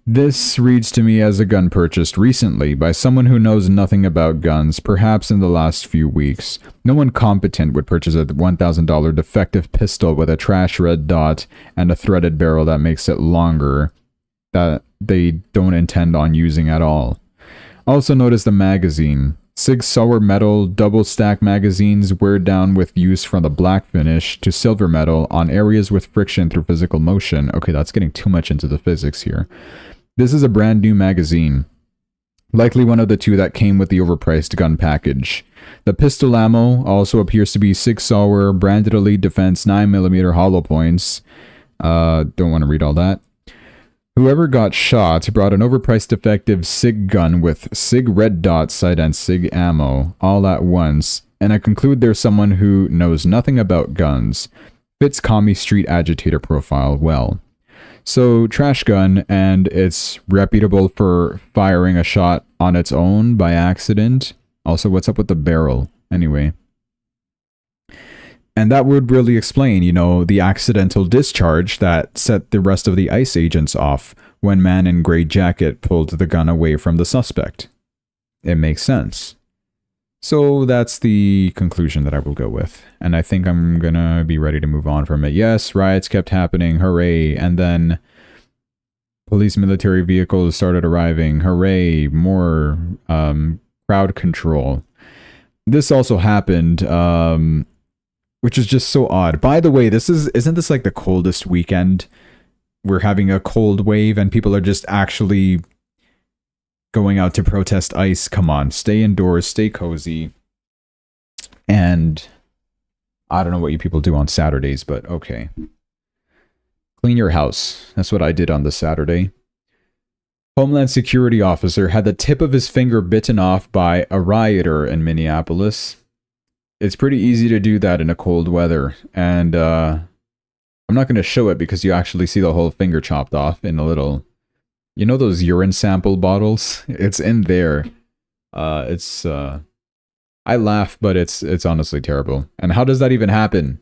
This reads to me as a gun purchased recently by someone who knows nothing about guns, perhaps in the last few weeks. No one competent would purchase a $1,000 defective pistol with a trash red dot and a threaded barrel that makes it longer, that they don't intend on using at all. Also notice the magazine. Sig Sauer metal double stack magazines wear down with use from the black finish to silver metal on areas with friction through physical motion. Okay, that's getting too much into the physics here. This is a brand new magazine, likely one of the two that came with the overpriced gun package. The pistol ammo also appears to be Sig Sauer branded Elite Defense 9mm hollow points. Don't want to read all that. Whoever got shot brought an overpriced defective Sig gun with Sig red dot sight and Sig ammo all at once, and I conclude there's someone who knows nothing about guns. Fits commie street agitator profile well. So, trash gun, and it's reputable for firing a shot on its own by accident. Also, what's up with the barrel? Anyway. And that would really explain, you know, the accidental discharge that set the rest of the ICE agents off when man in gray jacket pulled the gun away from the suspect. It makes sense. So that's the conclusion that I will go with. And I think I'm gonna be ready to move on from it. Yes, riots kept happening, hooray. And then police military vehicles started arriving, hooray. More crowd control. This also happened, which is just so odd. By the way, isn't this like the coldest weekend? We're having a cold wave and people are just actually going out to protest ICE. Come on, stay indoors, stay cozy. And I don't know what you people do on Saturdays, but okay. Clean your house. That's what I did on this Saturday. Homeland Security officer had the tip of his finger bitten off by a rioter in Minneapolis. It's pretty easy to do that in a cold weather. And I'm not going to show it because you actually see the whole finger chopped off in a little... You know those urine sample bottles? It's in there. I laugh, but it's honestly terrible. And how does that even happen?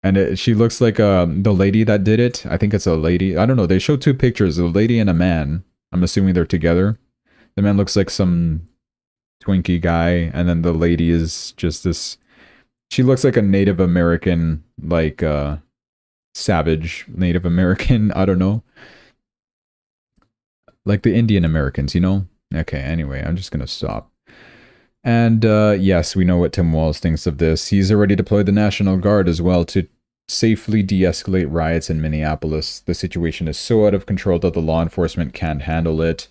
And she looks like the lady that did it. I think it's a lady. I don't know. They show two pictures, a lady and a man. I'm assuming they're together. The man looks like some Twinkie guy, and then the lady is just this... She looks like a Native American, like savage Native American. I don't know. Like the Indian Americans, you know? Okay, anyway, I'm just gonna stop. And yes, we know what Tim Walz thinks of this. He's already deployed the National Guard as well to safely de-escalate riots in Minneapolis. The situation is so out of control that the law enforcement can't handle it.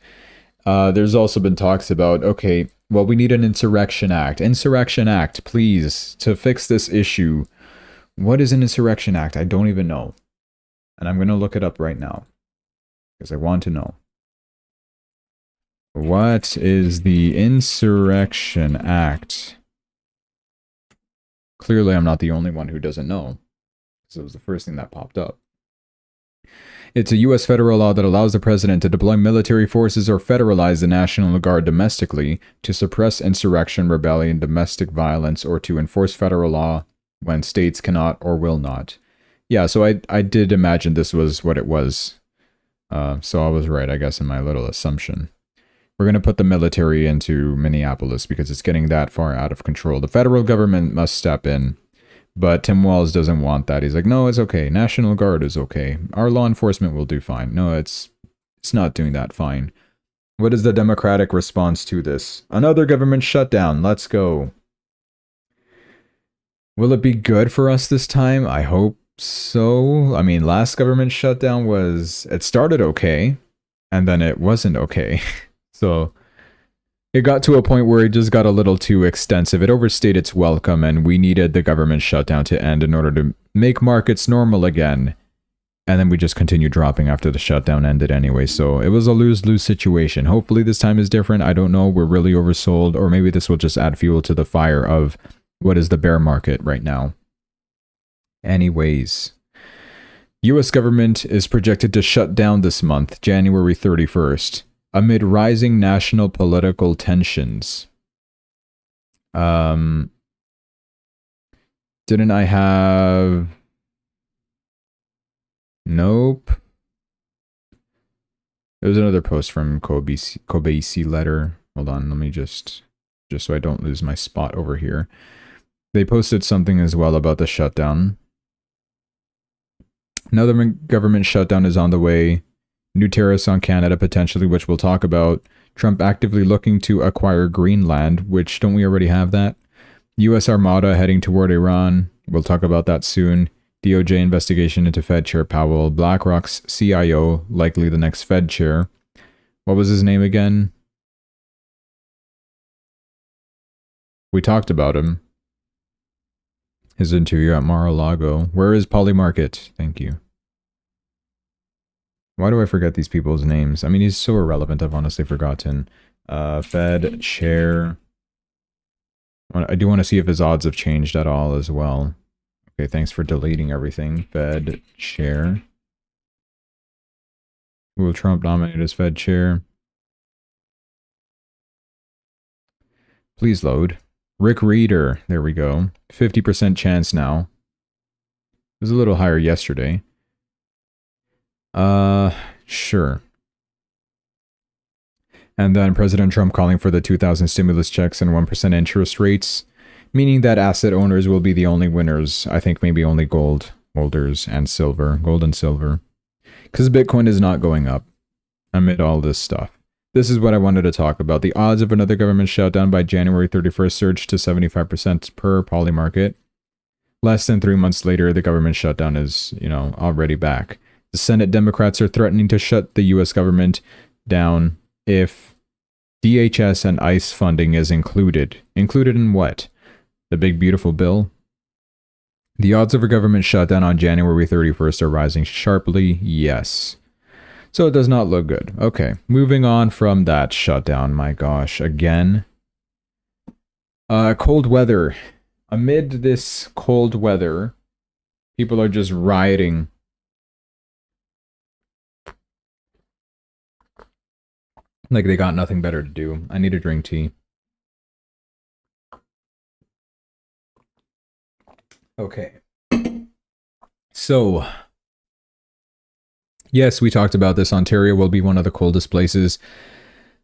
There's also been talks about, okay, well, we need an insurrection act. Insurrection act, please, to fix this issue. What is an insurrection act? I don't even know. And I'm gonna look it up right now because I want to know. What is the Insurrection Act? Clearly, I'm not the only one who doesn't know. So it was the first thing that popped up. It's a U.S. federal law that allows the president to deploy military forces or federalize the National Guard domestically to suppress insurrection, rebellion, domestic violence, or to enforce federal law when states cannot or will not. Yeah, so I did imagine this was what it was. So I was right, I guess, in my little assumption. We're going to put the military into Minneapolis because it's getting that far out of control. The federal government must step in. But Tim Walz doesn't want that. He's like, no, it's okay. National Guard is okay. Our law enforcement will do fine. No, it's not doing that fine. What is the Democratic response to this? Another government shutdown. Let's go. Will it be good for us this time? I hope so. I mean, last government shutdown it started okay, and then it wasn't okay. So it got to a point where it just got a little too extensive. It overstayed its welcome, and we needed the government shutdown to end in order to make markets normal again. And then we just continued dropping after the shutdown ended anyway, so it was a lose-lose situation. Hopefully this time is different. I don't know. We're really oversold, or maybe this will just add fuel to the fire of what is the bear market right now. Anyways, U.S. government is projected to shut down this month, January 31st. Amid rising national political tensions. Didn't I have... Nope. There was another post from Kobeisi letter. Hold on, let me just so I don't lose my spot over here. They posted something as well about the shutdown. Another government shutdown is on the way. New tariffs on Canada potentially, which we'll talk about. Trump actively looking to acquire Greenland, which don't we already have that? U.S. Armada heading toward Iran. We'll talk about that soon. DOJ investigation into Fed Chair Powell. BlackRock's CIO, likely the next Fed chair. What was his name again? We talked about him. His interview at Mar-a-Lago. Where is Polymarket? Thank you. Why do I forget these people's names? I mean, he's so irrelevant, I've honestly forgotten. Fed chair. I do want to see if his odds have changed at all as well. Okay, thanks for deleting everything. Fed chair. Who will Trump nominate as Fed chair? Please load. Rick Reeder. There we go. 50% chance now. It was a little higher yesterday. Sure. And then President Trump calling for the 2,000 stimulus checks and 1% interest rates, meaning that asset owners will be the only winners. I think maybe only gold holders and silver, gold and silver, because Bitcoin is not going up amid all this stuff. This is what I wanted to talk about. The odds of another government shutdown by January 31st surged to 75% per Polymarket. Less than 3 months later, the government shutdown is, already back. The Senate Democrats are threatening to shut the U.S. government down if DHS and ICE funding is included. Included in what? The big beautiful bill? The odds of a government shutdown on January 31st are rising sharply, yes. So it does not look good. Okay, moving on from that shutdown, my gosh, again. Cold weather. Amid this cold weather, people are just rioting. Like they got nothing better to do. I need to drink tea. Okay. So, yes, we talked about this. Ontario will be one of the coldest places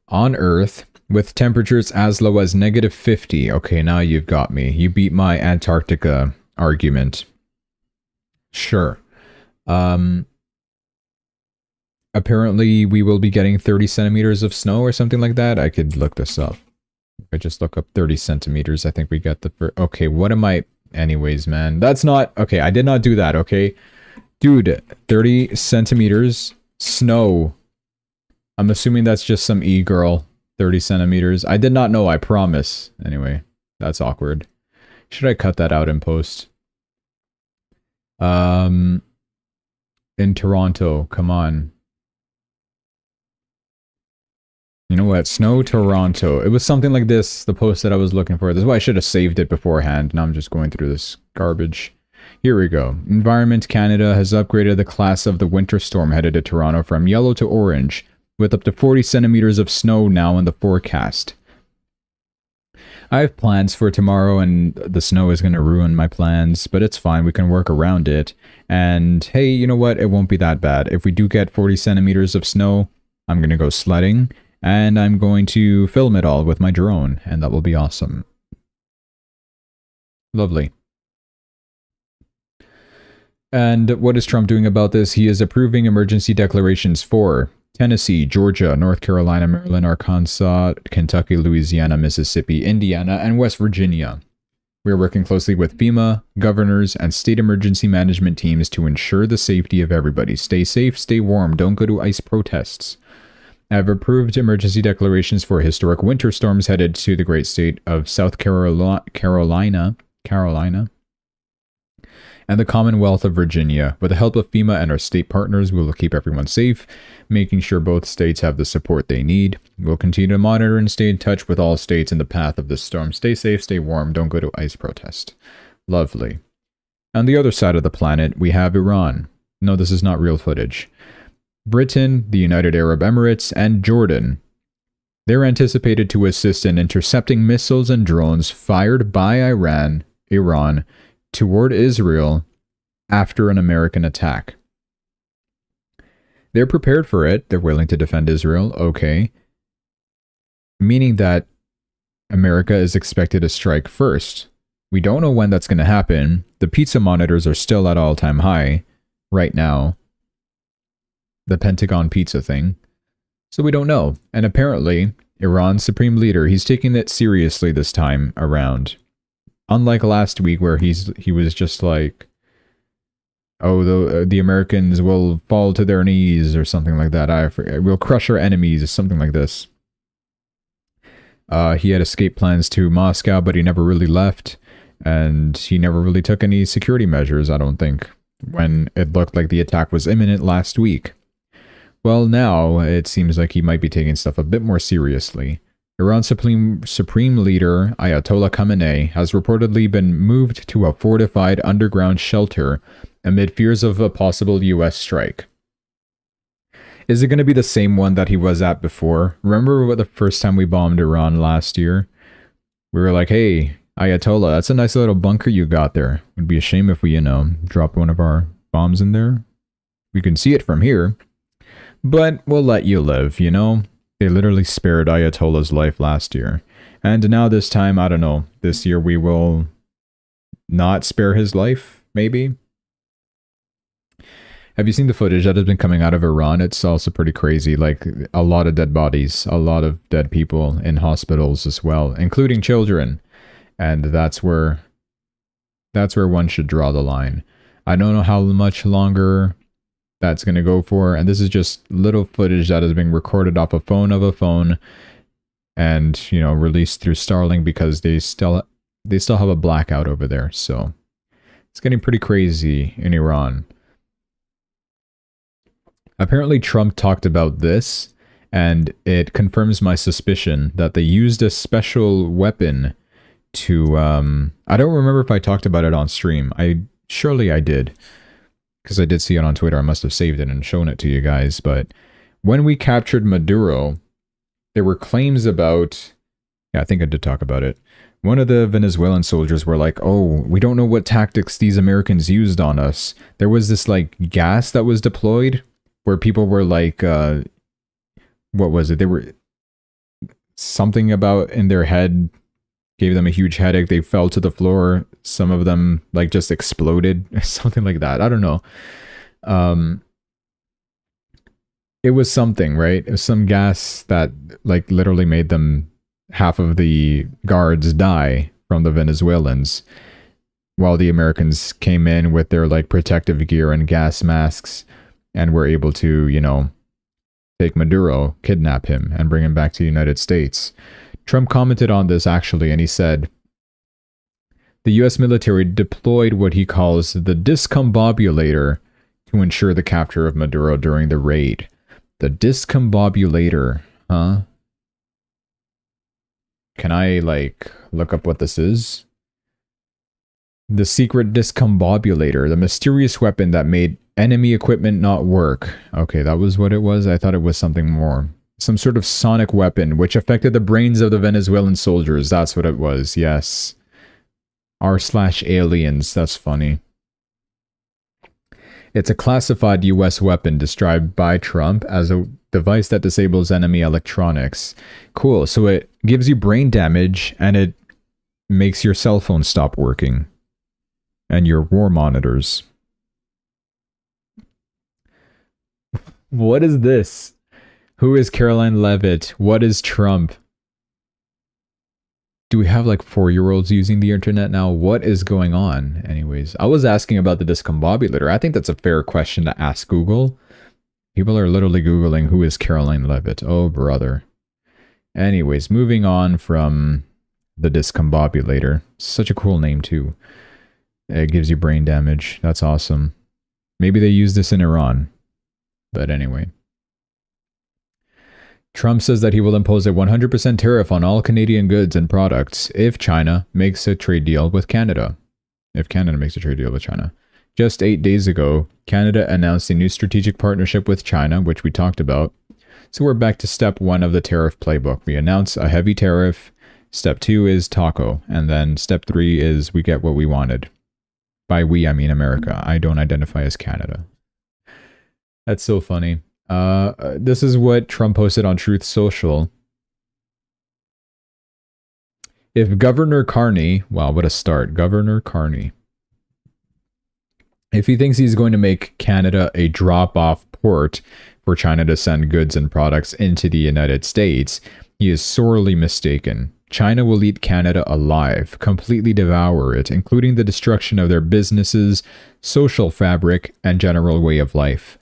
on Earth, with temperatures as low as -50. Okay, now you've got me. You beat my Antarctica argument. Sure. Apparently, we will be getting 30 centimeters of snow or something like that. I could look this up. If I just look up 30 centimeters, I think we got the... Okay, what am I... Anyways, man. That's not... Okay, I did not do that, okay? Dude, 30 centimeters snow. I'm assuming that's just some e-girl. 30 centimeters. I did not know, I promise. Anyway, that's awkward. Should I cut that out in post? In Toronto, come on. You know what? Snow Toronto. It was something like this, the post that I was looking for. This is why I should have saved it beforehand. Now I'm just going through this garbage. Here we go. Environment Canada has upgraded the class of the winter storm headed to Toronto from yellow to orange, with up to 40 centimeters of snow now in the forecast. I have plans for tomorrow, and the snow is going to ruin my plans, but it's fine. We can work around it. And hey, you know what? It won't be that bad. If we do get 40 centimeters of snow, I'm going to go sledding, and I'm going to film it all with my drone, and that will be awesome. Lovely. And what is Trump doing about this? He is approving emergency declarations for Tennessee, Georgia, North Carolina, Maryland, Arkansas, Kentucky, Louisiana, Mississippi, Indiana, and West Virginia. We are working closely with FEMA, governors, and state emergency management teams to ensure the safety of everybody. Stay safe, stay warm, don't go to ICE protests. I have approved emergency declarations for historic winter storms headed to the great state of South Carolina, and the Commonwealth of Virginia. With the help of FEMA and our state partners, we will keep everyone safe, making sure both states have the support they need. We'll continue to monitor and stay in touch with all states in the path of this storm. Stay safe, stay warm, don't go to ICE protest. Lovely. On the other side of the planet, we have Iran. No, this is not real footage. Britain, the United Arab Emirates, and Jordan. They're anticipated to assist in intercepting missiles and drones fired by Iran, toward Israel after an American attack. They're prepared for it. They're willing to defend Israel. Okay. Meaning that America is expected to strike first. We don't know when that's going to happen. The pizza monitors are still at all-time high right now. The Pentagon pizza thing. So we don't know. And apparently, Iran's supreme leader, he's taking it seriously this time around. Unlike last week where he was just like, oh, the Americans will fall to their knees or something like that. I forget. We'll crush our enemies or something like this. He had escape plans to Moscow, but he never really left. And he never really took any security measures, I don't think, when it looked like the attack was imminent last week. Well, now it seems like he might be taking stuff a bit more seriously. Iran's supreme leader, Ayatollah Khamenei, has reportedly been moved to a fortified underground shelter amid fears of a possible US strike. Is it going to be the same one that he was at before? Remember what the first time we bombed Iran last year? We were like, hey, Ayatollah, that's a nice little bunker you got there. It'd be a shame if we, drop one of our bombs in there. We can see it from here. But we'll let you live, They literally spared Ayatollah's life last year. And now this time, I don't know, this year we will not spare his life, maybe? Have you seen the footage that has been coming out of Iran? It's also pretty crazy, like a lot of dead bodies, a lot of dead people in hospitals as well, including children. And that's where one should draw the line. I don't know how much longer that's going to go for, and this is just little footage that is being recorded off a phone and released through Starlink because they still have a blackout over there. So it's getting pretty crazy in Iran. Apparently Trump talked about this, and it confirms my suspicion that they used a special weapon to I don't remember if I talked about it on stream. Surely I did, because I did see it on Twitter. I must have saved it and shown it to you guys. But when we captured Maduro, there were claims about... Yeah, I think I did talk about it. One of the Venezuelan soldiers were like, oh, we don't know what tactics these Americans used on us. There was this, gas that was deployed where people were like... what was it? They were... Something about in their head gave them a huge headache. They fell to the floor. Some of them just exploded, something like that. I don't know. It was something, right? It was some gas that literally made them, half of the guards die from the Venezuelans, while the Americans came in with their protective gear and gas masks and were able to, take Maduro, kidnap him, and bring him back to the United States. Trump commented on this actually, and he said, the US military deployed what he calls the discombobulator to ensure the capture of Maduro during the raid. The discombobulator, huh? Can I, like, look up what this is? The secret discombobulator, the mysterious weapon that made enemy equipment not work. Okay, that was what it was? I thought it was something more. Some sort of sonic weapon, which affected the brains of the Venezuelan soldiers. That's what it was, yes. R/aliens, that's funny. It's a classified US weapon described by Trump as a device that disables enemy electronics. Cool, so it gives you brain damage and it makes your cell phone stop working. And your war monitors. What is this? Who is Caroline Levitt? What is Trump? Do we have like 4-year-olds using the internet now? What is going on? Anyways, I was asking about the discombobulator. I think that's a fair question to ask Google. People are literally Googling who is Caroline Levitt. Oh, brother. Anyways, moving on from the discombobulator. Such a cool name too. It gives you brain damage. That's awesome. Maybe they use this in Iran. But anyway. Trump says that he will impose a 100% tariff on all Canadian goods and products if China makes a trade deal with Canada. If Canada makes a trade deal with China. Just 8 days ago, Canada announced a new strategic partnership with China, which we talked about. So we're back to step 1 of the tariff playbook. We announce a heavy tariff. Step 2 is taco. And then step 3 is we get what we wanted. By we, I mean America. I don't identify as Canada. That's so funny. This is what Trump posted on Truth Social. If Governor Carney, wow, what a start. Governor Carney. If he thinks he's going to make Canada a drop-off port for China to send goods and products into the United States, he is sorely mistaken. China will eat Canada alive, completely devour it, including the destruction of their businesses, social fabric, and general way of life.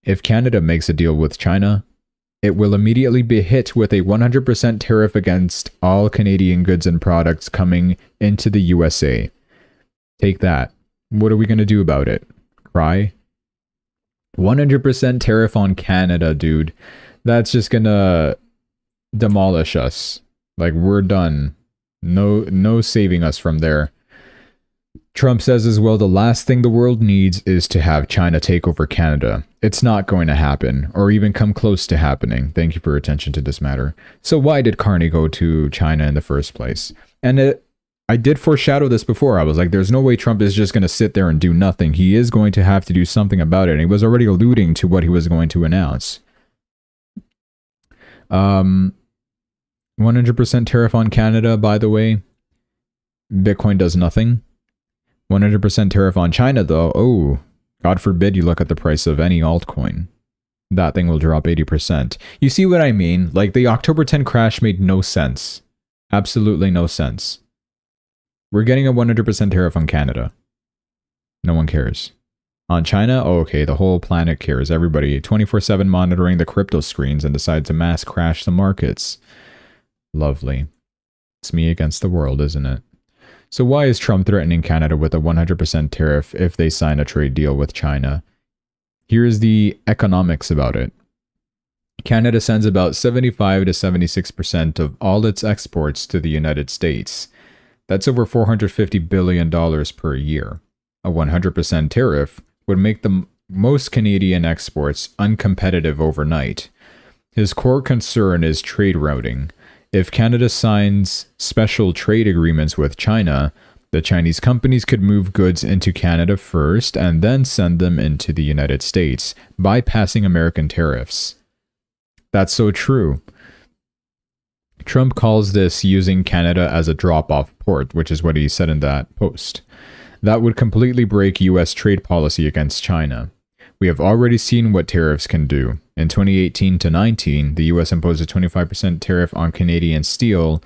If Canada makes a deal with China, it will immediately be hit with a 100% tariff against all Canadian goods and products coming into the USA. Take that. What are we going to do about it? Cry? 100% tariff on Canada, dude. That's just going to demolish us. Like, we're done. No saving us from there. Trump says as well, the last thing the world needs is to have China take over Canada. It's not going to happen, or even come close to happening. Thank you for your attention to this matter. So why did Carney go to China in the first place? And I did foreshadow this before. I was like, there's no way Trump is just going to sit there and do nothing. He is going to have to do something about it. And he was already alluding to what he was going to announce. 100% tariff on Canada, by the way. Bitcoin does nothing. 100% tariff on China, though. Oh, God forbid you look at the price of any altcoin. That thing will drop 80%. You see what I mean? Like, the October 10 crash made no sense. Absolutely no sense. We're getting a 100% tariff on Canada. No one cares. On China? Oh, okay, the whole planet cares. Everybody 24/7 monitoring the crypto screens and decide to mass crash the markets. Lovely. It's me against the world, isn't it? So why is Trump threatening Canada with a 100% tariff if they sign a trade deal with China? Here's the economics about it. Canada sends about 75 to 76% of all its exports to the United States. That's over $450 billion per year. A 100% tariff would make the most Canadian exports uncompetitive overnight. His core concern is trade routing. If Canada signs special trade agreements with China, the Chinese companies could move goods into Canada first and then send them into the United States, bypassing American tariffs. That's so true. Trump calls this using Canada as a drop-off port, which is what he said in that post. That would completely break U.S. trade policy against China. We have already seen what tariffs can do. In 2018 to 19, the U.S. imposed a 25% tariff on Canadian steel,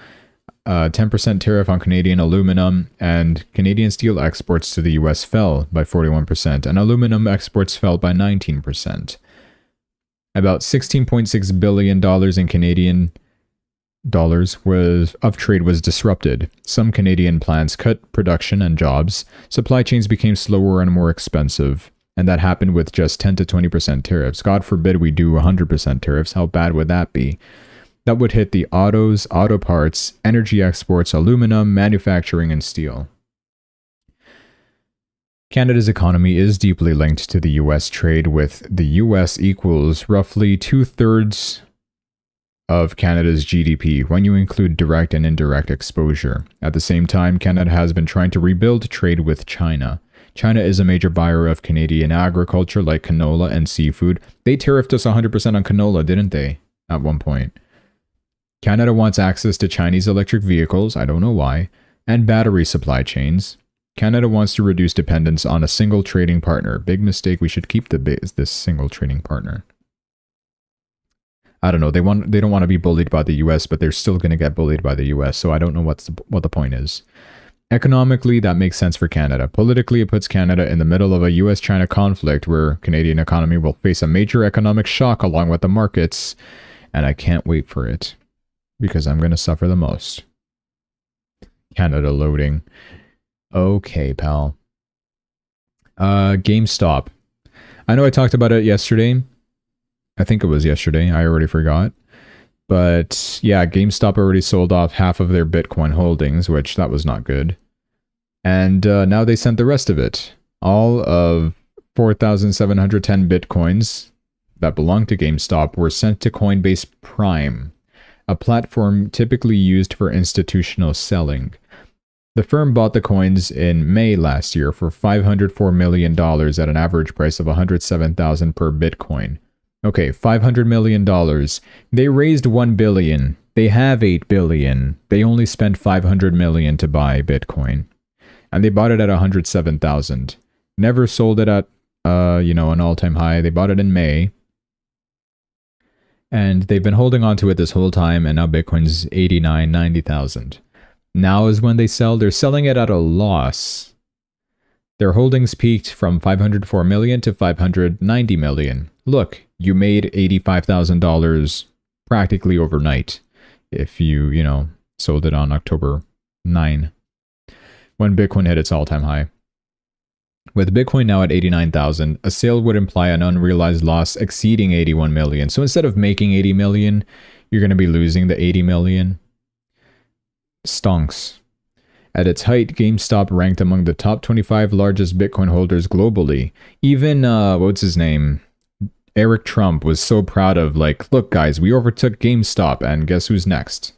10% tariff on Canadian aluminum, and Canadian steel exports to the U.S. fell by 41%, and aluminum exports fell by 19%. About $16.6 billion in Canadian dollars of trade was disrupted. Some Canadian plants cut production and jobs. Supply chains became slower and more expensive. And that happened with just 10 to 20% tariffs. God forbid we do 100% tariffs. How bad would that be? That would hit the autos, auto parts, energy exports, aluminum, manufacturing, and steel. Canada's economy is deeply linked to the US trade, with the US equals roughly 2/3 of Canada's GDP when you include direct and indirect exposure. At the same time, Canada has been trying to rebuild trade with China. China is a major buyer of Canadian agriculture like canola and seafood. They tariffed us 100% on canola, didn't they, at one point? Canada wants access to Chinese electric vehicles, I don't know why, and battery supply chains. Canada wants to reduce dependence on a single trading partner. Big mistake, we should keep this single trading partner. I don't know, they don't want to be bullied by the US, but they're still going to get bullied by the US, so I don't know what the point is. Economically, that makes sense for Canada. Politically, it puts Canada in the middle of a US-China conflict where Canadian economy will face a major economic shock along with the markets, and I can't wait for it, because I'm going to suffer the most. Canada loading. Okay, pal. GameStop. I know I talked about it yesterday. I think it was yesterday. I already forgot. But yeah, GameStop already sold off half of their Bitcoin holdings, which that was not good. And now they sent the rest of it. All of 4,710 Bitcoins that belong to GameStop were sent to Coinbase Prime, a platform typically used for institutional selling. The firm bought the coins in May last year for $504 million at an average price of $107,000 per Bitcoin. Okay, $500 million. They raised $1 billion. They have $8 billion. They only spent $500 million to buy Bitcoin. And they bought it at $107,000. Never sold it at, an all-time high. They bought it in May. And they've been holding on to it this whole time, and now Bitcoin's $89,000, $90,000. Now is when they sell. They're selling it at a loss. Their holdings peaked from $504 million to $590 million. Look, you made $85,000 practically overnight if you, sold it on October 9, when Bitcoin hit its all-time high. With Bitcoin now at 89,000, a sale would imply an unrealized loss exceeding 81 million. So instead of making 80 million, you're going to be losing the 80 million. Stonks. At its height, GameStop ranked among the top 25 largest Bitcoin holders globally. Even, what's his name? Eric Trump was so proud of, look guys, we overtook GameStop, and guess who's next?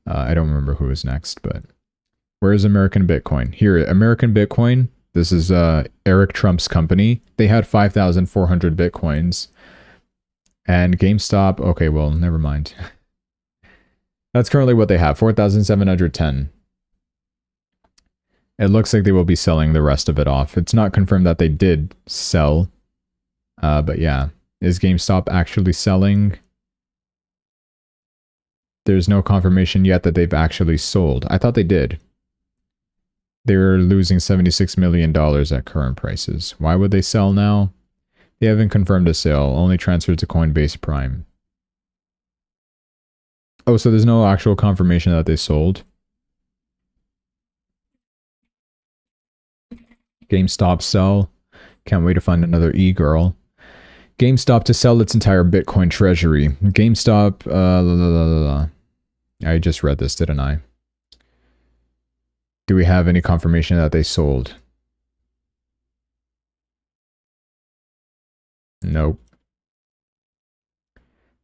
I don't remember who was next, but where's American Bitcoin? Here, American Bitcoin. This is Eric Trump's company. They had 5,400 Bitcoins. And GameStop, okay, well, never mind. That's currently what they have, 4,710. It looks like they will be selling the rest of it off. It's not confirmed that they did sell. But yeah, is GameStop actually selling? There's no confirmation yet that they've actually sold. I thought they did. They're losing $76 million at current prices. Why would they sell now? They haven't confirmed a sale, only transferred to Coinbase Prime. Oh, so there's no actual confirmation that they sold. GameStop sell. Can't wait to find another e-girl. GameStop to sell its entire Bitcoin treasury. GameStop, I just read this, didn't I? Do we have any confirmation that they sold? Nope.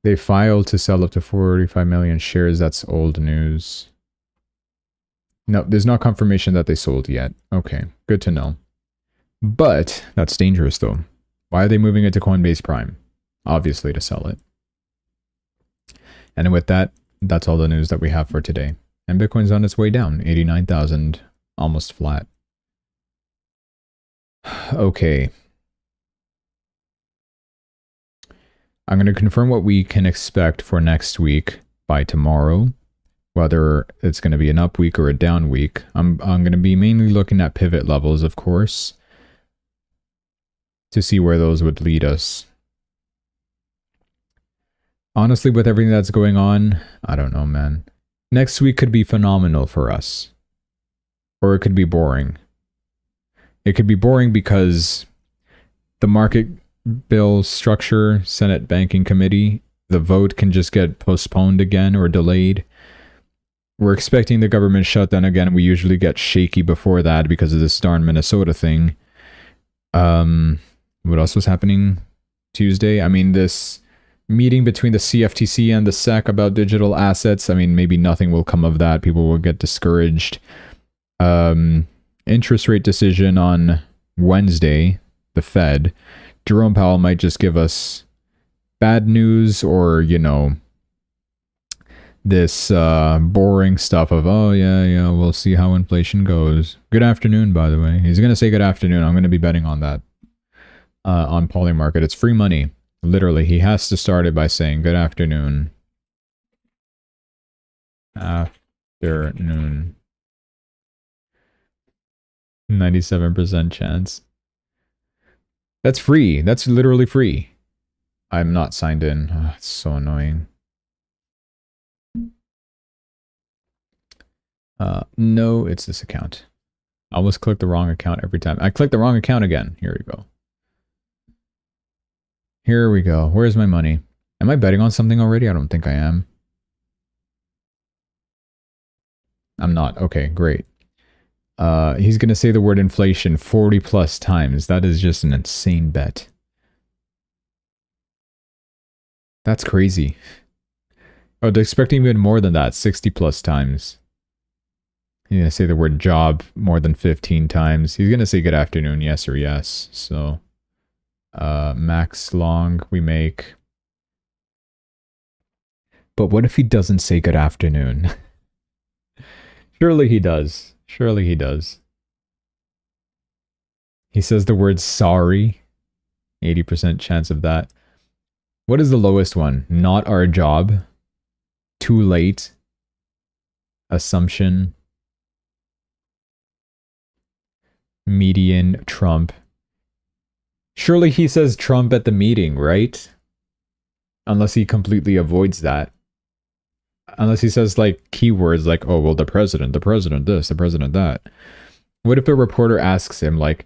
They filed to sell up to 45 million shares. That's old news. No, there's no confirmation that they sold yet. Okay, good to know. But that's dangerous though. Why are they moving it to Coinbase Prime? Obviously to sell it. And with that, that's all the news that we have for today. And Bitcoin's on its way down, 89,000, almost flat. Okay. I'm going to confirm what we can expect for next week by tomorrow. Whether it's going to be an up week or a down week. I'm going to be mainly looking at pivot levels, of course, to see where those would lead us. Honestly, with everything that's going on, I don't know, man. Next week could be phenomenal for us. Or it could be boring. It could be boring because the market bill structure, Senate Banking Committee, the vote can just get postponed again or delayed. We're expecting the government shutdown again. We usually get shaky before that because of this darn Minnesota thing. What else was happening Tuesday? I mean, this meeting between the CFTC and the SEC about digital assets. I mean, maybe nothing will come of that. People will get discouraged. Interest rate decision on Wednesday, the Fed. Jerome Powell might just give us bad news or, you know, this boring stuff of, oh, yeah, we'll see how inflation goes. Good afternoon, by the way. He's going to say good afternoon. I'm going to be betting on that on Polymarket. It's free money. Literally, he has to start it by saying good afternoon. Afternoon. 97% chance. That's free. That's literally free. I'm not signed in. Oh, it's so annoying. No, it's this account. I almost click the wrong account every time. I click the wrong account again. Here we go. Here we go. Where's my money? Am I betting on something already? I don't think I am. I'm not. Okay, great. He's going to say the word inflation 40 plus times. That is just an insane bet. That's crazy. Oh, they're expecting even more than that. 60 plus times. He's going to say the word job more than 15 times. He's going to say good afternoon, yes or yes. So, max long we make. But what if he doesn't say good afternoon? Surely he does. Surely he does. He says the word sorry. 80% chance of that. What is the lowest one? Not our job. Too late. Assumption. Median. Trump. Surely he says Trump at the meeting, right? Unless he completely avoids that. Unless he says like keywords like, oh, well, the president this, the president that. What if a reporter asks him like,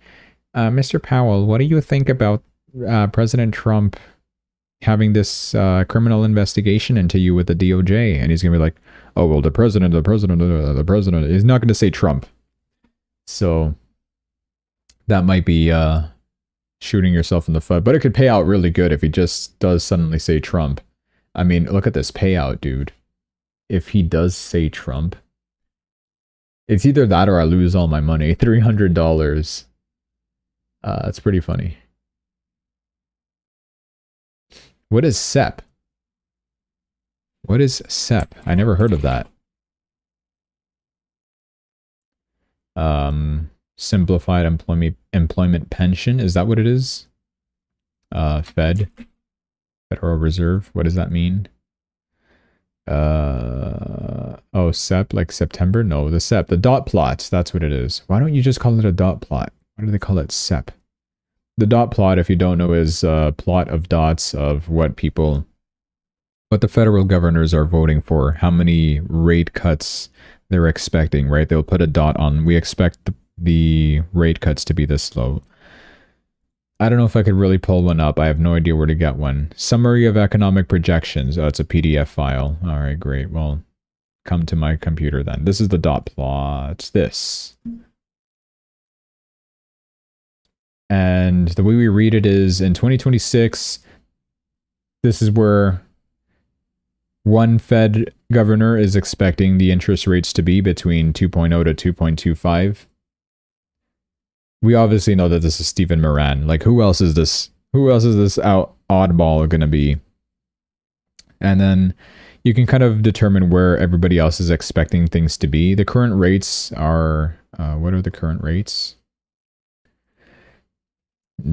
Mr. Powell, what do you think about President Trump having this criminal investigation into you with the DOJ? And he's going to be like, oh, well, the president. He's not going to say Trump. So that might be shooting yourself in the foot. But it could pay out really good if he just does suddenly say Trump. I mean, look at this payout, dude. If he does say Trump, it's either that or I lose all my money. $300. That's pretty funny. What is SEP? What is SEP? I never heard of that. Simplified employment pension. Is that what it is? Fed. Federal Reserve. What does that mean? Oh, SEP, like September? No, the SEP, the dot plot, that's what it is. Why don't you just call it a dot plot? Why do they call it SEP? The dot plot, if you don't know, is a plot of dots of what the federal governors are voting for, how many rate cuts they're expecting, right? They'll put a dot on, we expect the rate cuts to be this low. I don't know if I could really pull one up. I have no idea where to get one. Summary of economic projections. Oh, it's a PDF file. All right, great. Well, come to my computer then. This is the dot plot. This. And the way we read it is in 2026, this is where one Fed governor is expecting the interest rates to be between 2.0 to 2.25. We obviously know that this is Stephen Moran. Like, who else is this oddball going to be? And then you can kind of determine where everybody else is expecting things to be. The current rates are, what are the current rates?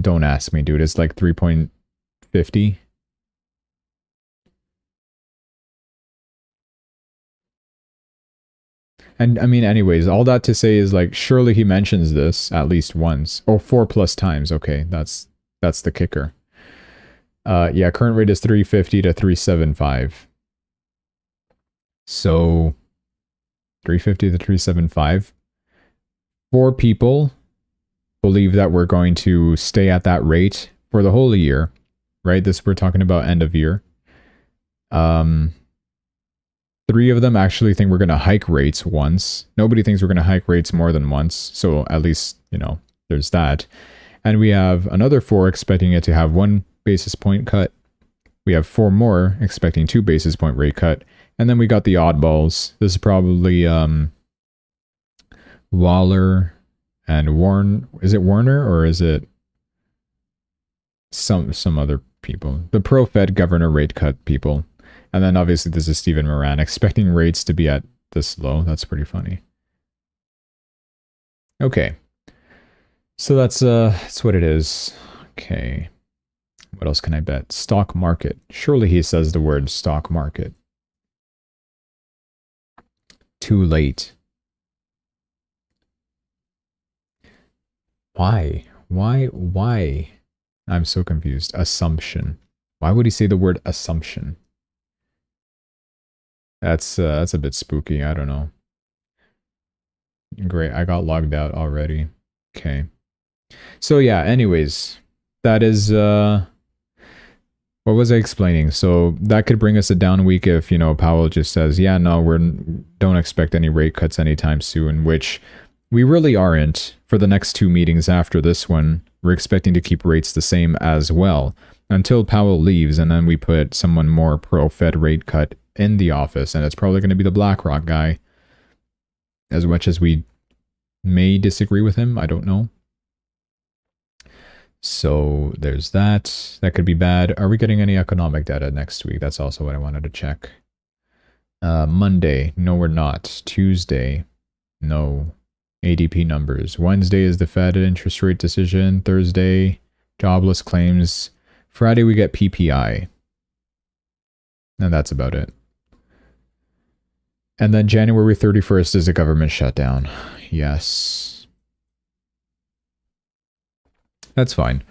Don't ask me, dude. It's like 3.50. And I mean, anyways, all that to say is like, surely he mentions this at least once. Oh, 4+ times. Okay, that's the kicker. Yeah, current rate is 350 to 375. So 350 to 375. 4 people believe that we're going to stay at that rate for the whole year, right? This, we're talking about end of year. Three of them actually think we're going to hike rates once. Nobody thinks we're going to hike rates more than once. So at least, there's that. And we have another 4 expecting it to have 1 basis point cut. We have 4 more expecting 2 basis point rate cut. And then we got the oddballs. This is probably Waller and Warren. Is it Warner or is it some other people? The pro-Fed governor rate cut people. And then obviously this is Stephen Moran expecting rates to be at this low. That's pretty funny. Okay. So that's what it is. Okay. What else can I bet? Stock market. Surely he says the word stock market. Too late. Why? I'm so confused. Assumption. Why would he say the word assumption? That's a bit spooky. I don't know. Great. I got logged out already. Okay. So yeah, anyways, that is what was I explaining? So that could bring us a down week if, Powell just says, yeah, no, don't expect any rate cuts anytime soon, which we really aren't. For the next 2 meetings after this one, we're expecting to keep rates the same as well until Powell leaves, and then we put someone more pro-Fed rate cut in the office, and it's probably going to be the BlackRock guy. As much as we may disagree with him, I don't know. So there's that. That could be bad. Are we getting any economic data next week? That's also what I wanted to check. Monday, no we're not. Tuesday, no. ADP numbers. Wednesday is the Fed interest rate decision. Thursday, jobless claims. Friday we get PPI. And that's about it. And then January 31st is a government shutdown. Yes. That's fine.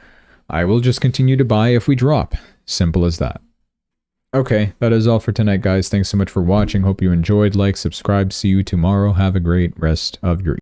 I will just continue to buy if we drop. Simple as that. Okay, that is all for tonight, guys. Thanks so much for watching. Hope you enjoyed. Like, subscribe. See you tomorrow. Have a great rest of your